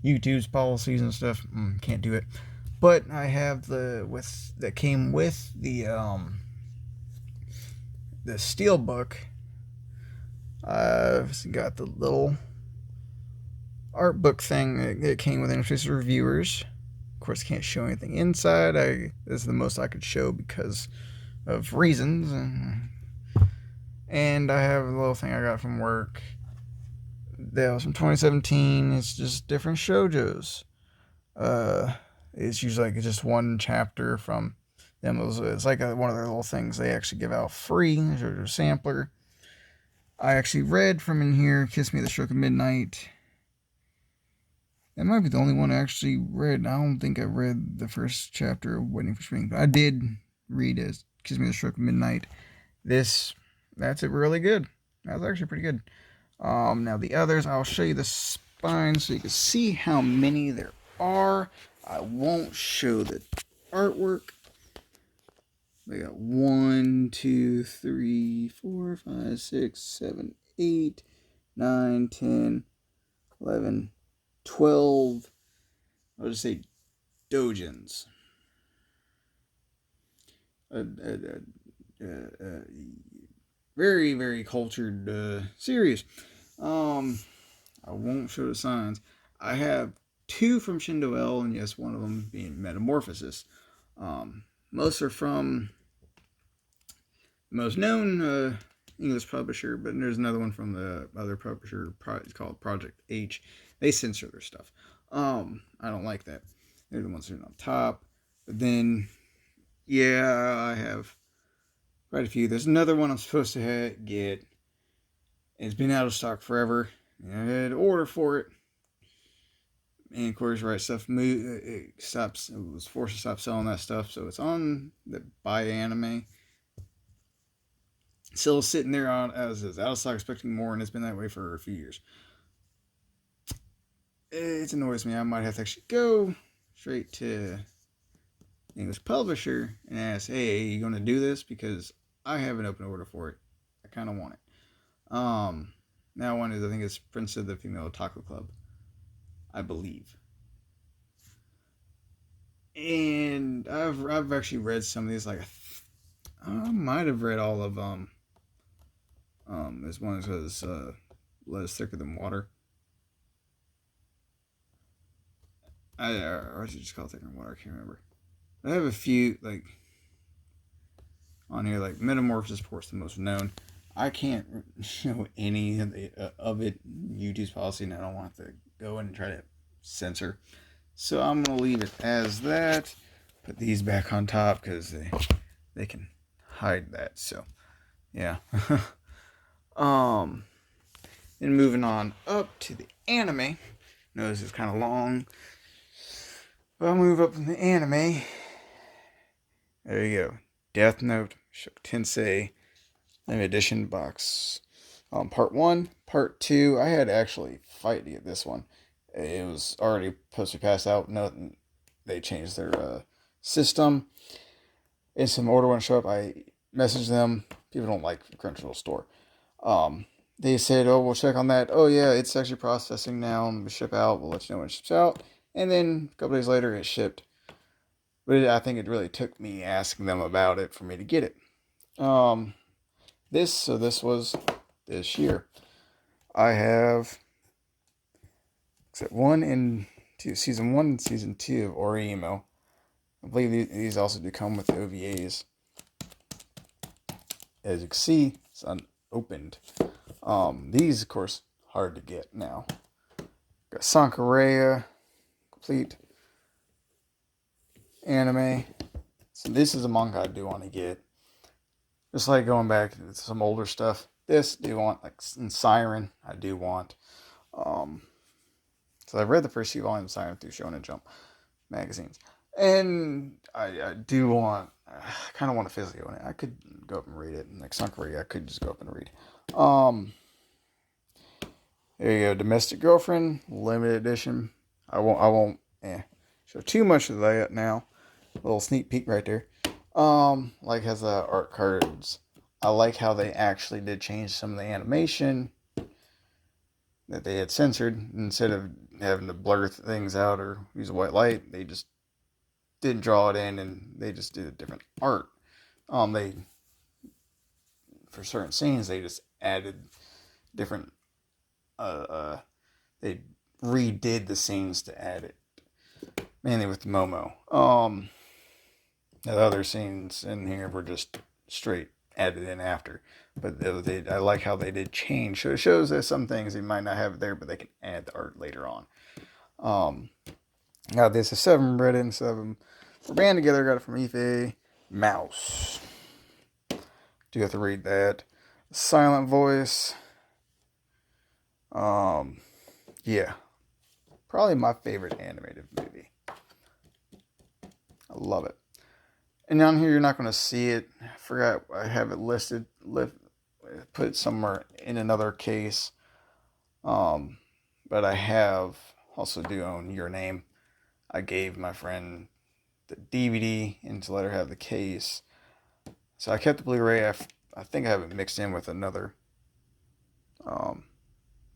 YouTube's policies and stuff, can't do it. But I have that came with the steelbook. I've got the little art book thing that came with interest reviewers. Of course, can't show anything inside. This is the most I could show because of reasons. And I have a little thing I got from work. That was from 2017. It's just different shoujos. It's usually like just one chapter from them. It's like one of their little things they actually give out free. There's a sampler. I actually read from in here, Kiss Me the Stroke of Midnight. That might be the only one I actually read. I don't think I read the first chapter of Waiting for Spring, but I did read it, Kiss Me the Stroke of Midnight. That's it, really good. That's actually pretty good. Now the others, I'll show you the spine so you can see how many there are. I won't show the artwork. We got 1, 2, 3, 4, 5, 6, 7, 8, 9, 10, 11, 12. I'll just say dojins. Very, very cultured series. I won't show the signs. I have 2 from Shindo L, and yes, one of them being Metamorphosis. Most are from the most known English publisher, but there's another one from the other publisher. It's called Project H. They censor their stuff. I don't like that. They're the ones that are on top. But then, yeah, I have quite a few. There's another one I'm supposed to get. It's been out of stock forever. I had to order for it. And of course, right stuff it stops. It was forced to stop selling that stuff, so it's on the buy anime. Still sitting there on as is out of stock, expecting more, and it's been that way for a few years. It annoys me. I might have to actually go straight to English publisher and ask, "Hey, are you going to do this? Because I have an open order for it. I kind of want it." Now one is I think it's Prince of the Female Taco Club, I believe. And I've actually read some of these. Like I might have read all of this one says "Blood is thicker than water." Or is it just called thicker than water? I can't remember. I have a few like on here, like Metamorphosis Port's the most known. I can't show any of it. YouTube's policy, and I don't want to go in and try to censor. So I'm gonna leave it as that. Put these back on top because they can hide that. So yeah. And moving on up to the anime. Notice it's kind of long. But I'll move up to the anime. There you go. Death Note, Shook Tensei, limited edition box. Part 1. Part 2, I had to actually fight to get this one. It was already supposed to be passed out. No, they changed their system. And some order wouldn't show up. I messaged them. People don't like Crunchyroll store. They said, "Oh, we'll check on that. Oh yeah, it's actually processing now. We'll ship out. We'll let you know when it ships out." And then a couple days later, it shipped. But I think it really took me asking them about it for me to get it. This was this year. I have except 1 and 2, season 1 and season 2 of Orimo. I believe these also do come with the OVAs. As you can see, it's unopened. These, of course, hard to get now. Got Sankareya, complete anime. So this is a manga I do want to get. Just like going back to some older stuff. This I do want, like in Siren, I do want. So I've read the first few volumes of Siren through Shonen Jump magazines. And I do want, I kind of want to physically own it. I could go up and read it. Like Sankareya, I could just go up and read. There you go, Domestic Girlfriend, limited edition. I won't show too much of that now. A little sneak peek right there. Like has art cards. I like how they actually did change some of the animation that they had censored. Instead of having to blur things out or use a white light, they just didn't draw it in, and they just did a different art. They for certain scenes they just added different. They redid the scenes to add it, mainly with Momo. The other scenes in here were just straight added in after. But I like how they did change. So it shows that some things they might not have there, but they can add the art later on. Now this is 7 read in 7 for band together. Got it from Ife Mouse. Do have to read that. Silent Voice. Yeah, probably my favorite animated movie. I love it. And down here, you're not going to see it. I forgot I have it listed. Put it somewhere in another case. But I have also do own Your Name. I gave my friend the DVD and to let her have the case. So I kept the Blu-ray. I think I have it mixed in with another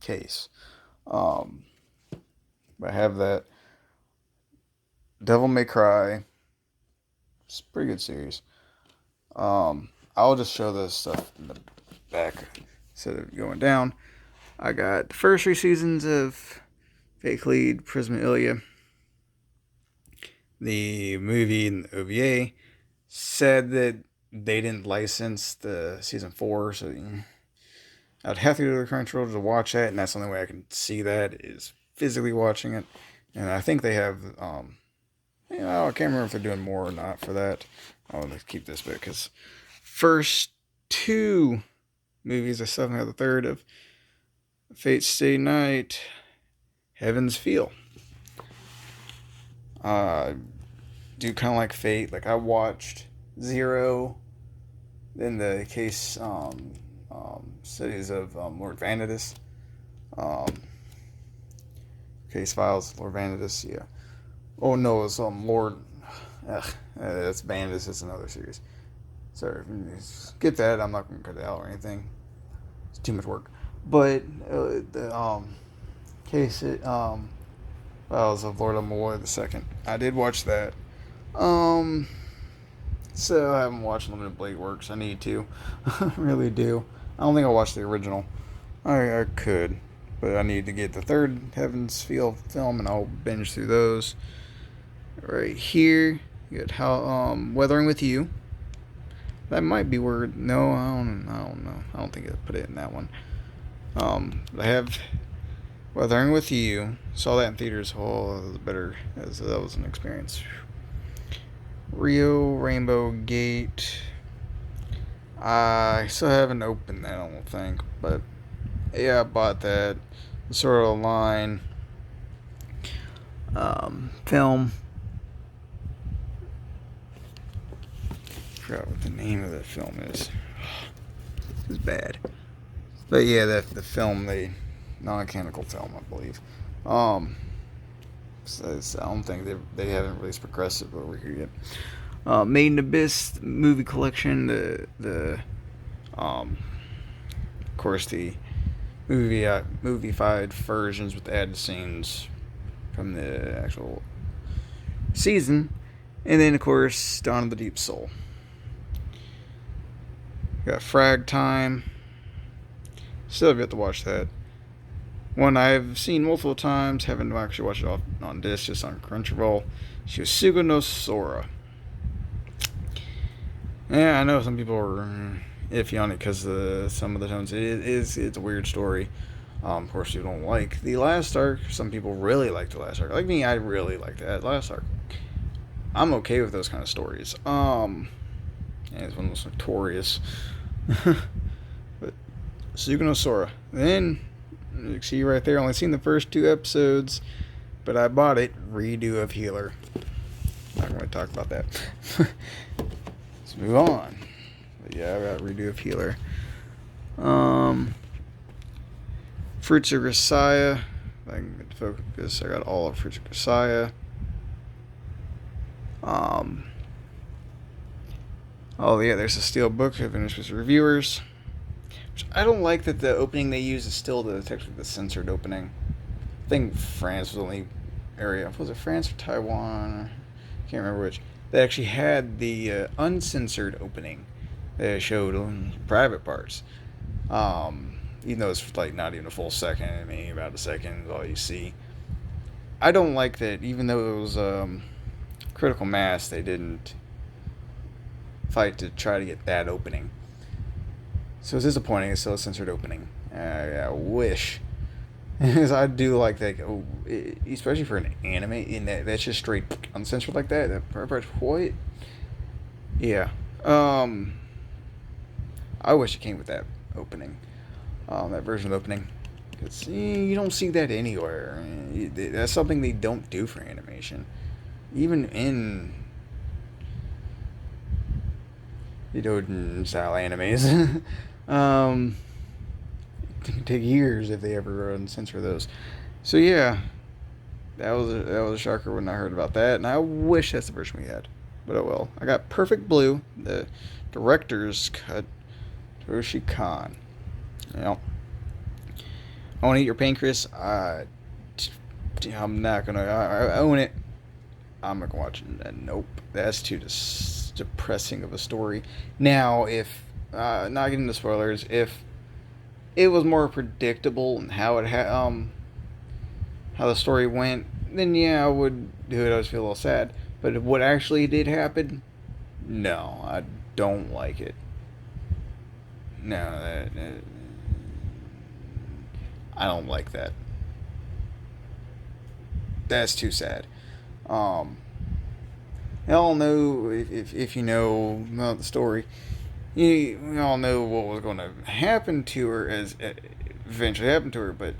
case. But I have that. Devil May Cry. It's a pretty good series. I'll just show this stuff in the back instead of going down. I got the first 3 seasons of Fake Lead, Prisma Ilia. The movie and the OVA said that they didn't license the season 4, so I'd have to go to the Crunchyroll to watch that, and that's the only way I can see that is physically watching it. And I think they have, I can't remember if they're doing more or not for that. Let's keep this bit because first 2 movies, I still haven't had the third of Fate Stay Night, Heaven's Feel. Uh, do kind of like Fate. Like I watched Zero, then the case studies of Lord Vanitas, um, case files Lord Vanitas. Yeah. Oh no, it's Lord. Ugh, that's Vanitas. It's another series. Sorry, get that. I'm not gonna cut it out or anything. It's too much work. But the case files of Lord Malloy the Second. I did watch that. Um, so I haven't watched Limited Blade Works. I need to. I really do. I don't think I watched the original. I could, but I need to get the third Heaven's Feel film, and I'll binge through those. Right here, you got how Weathering with You. That might be where. No, I don't know. I don't think I put it in that one. I have Weathering with You. Saw that in theaters. Oh, that was better. That was an experience. Rio Rainbow Gate. I still haven't opened that, I don't think, but yeah, I bought that. Sort of line film. I forgot what the name of that film is. It's bad, but yeah, the film, the non-mechanical film, I believe. So I don't think they haven't released Progressive over here yet. Made in Abyss movie collection. Of course, the movie-fied versions with added scenes from the actual season, and then of course Dawn of the Deep Soul. Got Frag Time. Still have yet to watch that. One I've seen multiple times, haven't actually watched it on disc, just on Crunchyroll. Shusuga no Sora. Yeah, I know some people are iffy on it because some of the tones. It's a weird story. Of course, you don't like the last arc. Some people really like the last arc. Like me, I really like that last arc. I'm okay with those kind of stories. And it's one of those notorious. But Suga no Sora. Then you see right there, only seen the first 2 episodes, but I bought it. Redo of Healer. Not going to talk about that. Let's move on. But yeah, I got Redo of Healer. Fruits of Risaya. If I can get focus, I got all of Fruits of Risaya. Oh yeah, there's a steel book of interest reviewers. Which I don't like that the opening they use is still technically the censored opening. I think France was the only area. Was it France or Taiwan? I can't remember which. They actually had the uncensored opening. They showed private parts. Even though it's like not even a full second, I mean about a second is all you see. I don't like that. Even though it was critical mass, they didn't fight to try to get that opening. So it's disappointing. It's still a censored opening. I wish, because I do like that. Oh, especially for an anime, in that's just straight uncensored like that. That part, what? Yeah. I wish it came with that opening. That version of the opening. Because you don't see that anywhere. That's something they don't do for animation. Even in style animes. It can take years if they ever censor those. So yeah, that was a shocker when I heard about that, and I wish that's the version we had. But oh well. I got Perfect Blue, the director's cut. Hiroshi Khan. You know, I want to eat your pancreas. I'm not gonna. I own it. I'm not gonna watch it. Nope, that's too depressing of a story. Now, if not getting into spoilers, if it was more predictable and how how the story went, then yeah, I would do it. I would feel a little sad. But if what actually did happen, no, I don't like it. No, I don't like that. That's too sad. Um, y'all know if you know about the story, you all know what was going to happen to her as eventually happened to her, but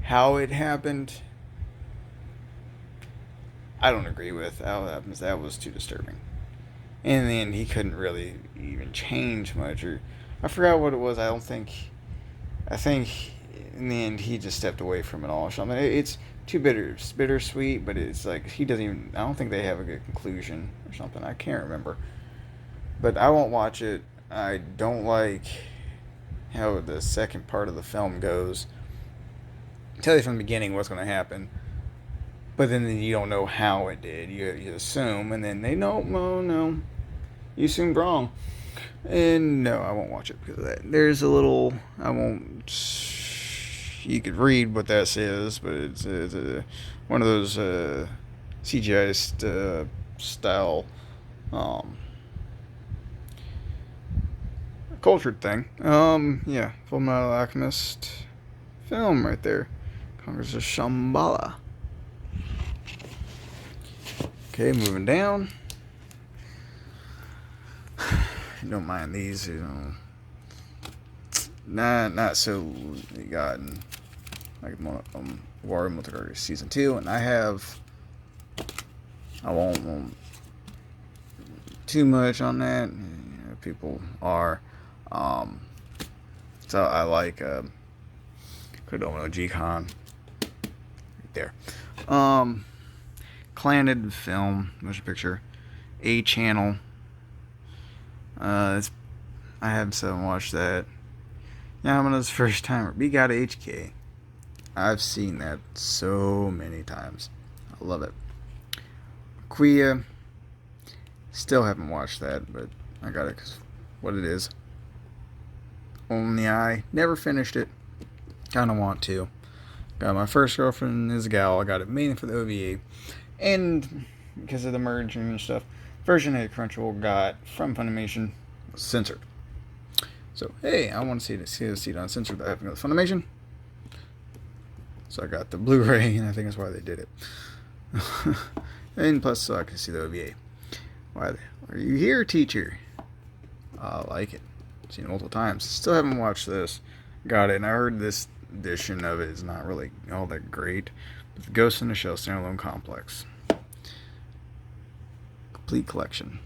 how it happened, I don't agree with. That was too disturbing. In the end, he couldn't really even change much, or I forgot what it was. I think in the end he just stepped away from it all or something. It's too bittersweet, but it's like he doesn't even. I don't think they have a good conclusion or something. I can't remember, but I won't watch it. I don't like how the second part of the film goes. Tell you from the beginning what's going to happen, but then you don't know how it did. You assume, and then they know. Oh no, you assumed wrong. And no, I won't watch it because of that. There's a little. I won't. You could read what that says, but it's one of those CGI style cultured thing. Yeah, Full Metal Alchemist film right there. Congress of Shambhala. Okay, moving down. Don't mind these, not so gotten like War Multiverse Season 2, and I won't too much on that. People are so I like Kodomo G-Con right there. Clanted film motion picture, A Channel. I haven't watched that. Yeah, I'm on his first timer. We got HK. I've seen that so many times. I love it. Quia. Still haven't watched that, but I got it because what it is. Only I never finished it. Kind of want to. Got My First Girlfriend is a Gal. I got it mainly for the OVA. And because of the merging and stuff, version that Crunchyroll got from Funimation was censored. So, hey, I want to see it uncensored that happened with Funimation. So I got the Blu-ray, and I think that's why they did it. And plus, so I can see the OVA. Why are you here, teacher? I like it. Seen it multiple times. Still haven't watched this. Got it, and I heard this edition of it is not really all that great. But the Ghost in the Shell standalone complex. Complete collection.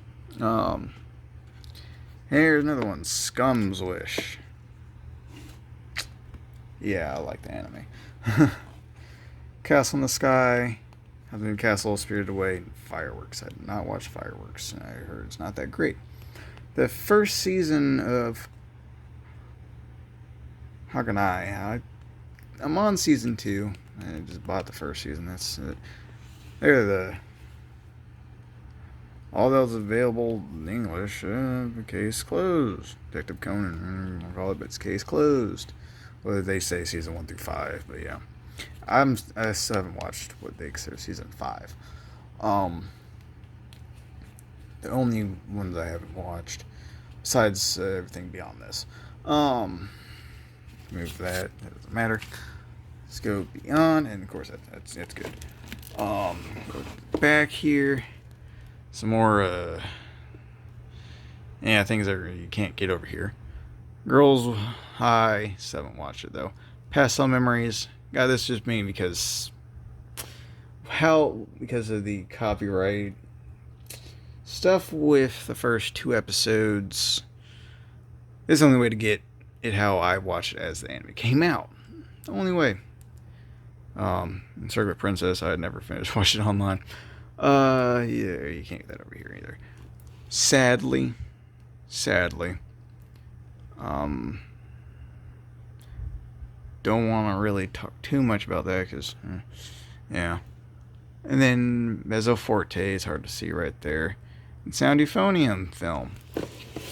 Here's another one. Scum's Wish. Yeah, I like the anime. Castle in the Sky. Husband Castle, Spirited Away, Fireworks. I did not watch Fireworks. I heard it's not that great. The first season of I'm on season 2. I just bought the first season. That's it. All those available in English. Case closed. Detective Conan. I call it, but it's case closed. Well, they say season 1 through 5, but yeah. I still haven't watched what they consider season 5. The only ones I haven't watched, besides everything beyond this. Move that doesn't matter. Let's go beyond, and of course that's good. Go back here. Some more things that you can't get over here. Girls High, still haven't watched it though. Pastel Memories. God, this just me because of the copyright stuff with the first 2 episodes. This is the only way to get it how I watched it as the anime came out. The only way. Circuit Princess, I had never finished watching it online. Yeah, you can't get that over here either. Sadly. Don't want to really talk too much about that because, yeah. And then Mezzo Forte is hard to see right there. And Sound Euphonium film.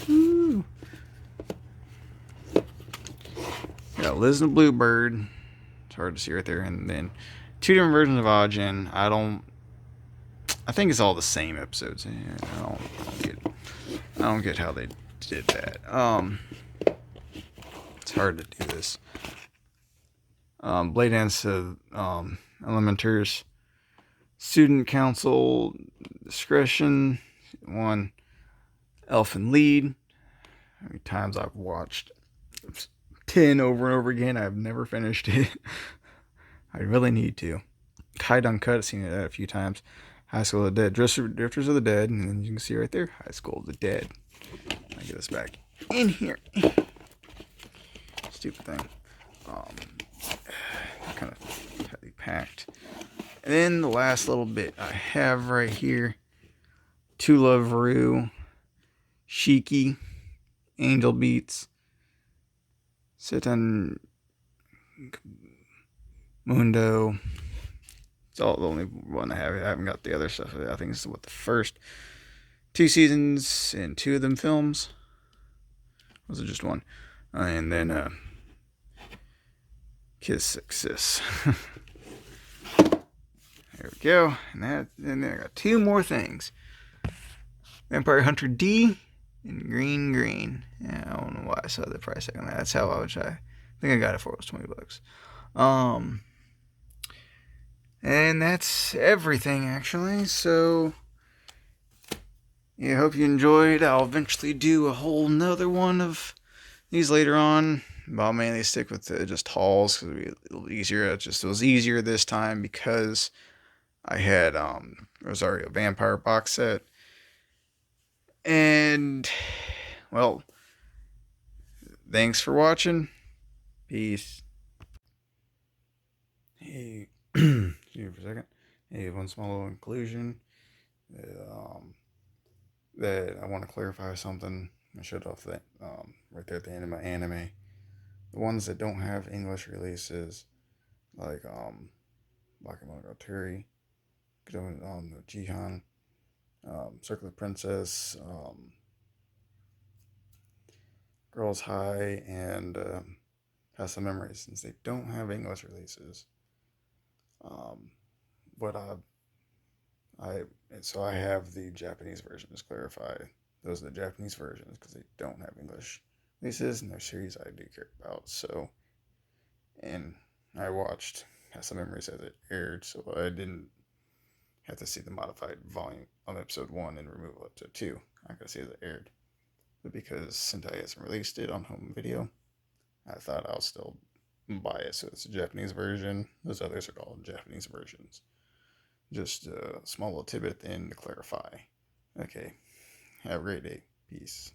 Woo. Got Liz and the Bluebird. It's hard to see right there. And then 2 different versions of Ajin. I think it's all the same episodes. I don't get how they did that. It's hard to do this. Blade Dance Elementars. Student Council Discretion. 1. Elfin Lead. How many times I've watched 10 over and over again. I've never finished it. I really need to. Tide Uncut, I've seen it a few times. High School of the Dead, Drifters of the Dead, and then you can see right there, High School of the Dead. I'll get this back in here. Stupid thing. Kind of heavy packed. And then the last little bit I have right here, To Love Rue, Shiki, Angel Beats, Setan Mundo. It's all the only one I have. I haven't got the other stuff. I think this is what the first 2 seasons and 2 of them films. Was it just one? And then Kiss Success. There we go. And then I got 2 more things. Vampire Hunter D and Green. Yeah, I don't know why I saw the price tag on that. That's how I would try. I think I got it for it was $20. And that's everything actually. So yeah, I hope you enjoyed. I'll eventually do a whole nother one of these later on. But I'll mainly stick with just hauls because it'll be a little easier. It was easier this time because I had Rosario Vampire box set. And well, thanks for watching. Peace. Hey, excuse me for a second. Hey, one small little inclusion. That I want to clarify something. I showed off that right there at the end of my anime. The ones that don't have English releases, like Bakemonogatari, Jihan, Circle of Princess, Girls High, and House of Memories, since they don't have English releases. But I have the Japanese version, just clarify. Those are the Japanese versions because they don't have English releases, and they're series I do care about. So, and I watched House of Memories as it aired, so I didn't have to see the modified volume of episode 1 and remove episode 2. I could see as it aired. But because Sentai hasn't released it on home video, I thought I'll still buy it. So it's a Japanese version. Those others are called Japanese versions. Just a small little tidbit at the end to clarify. Okay. Have a great day. Peace.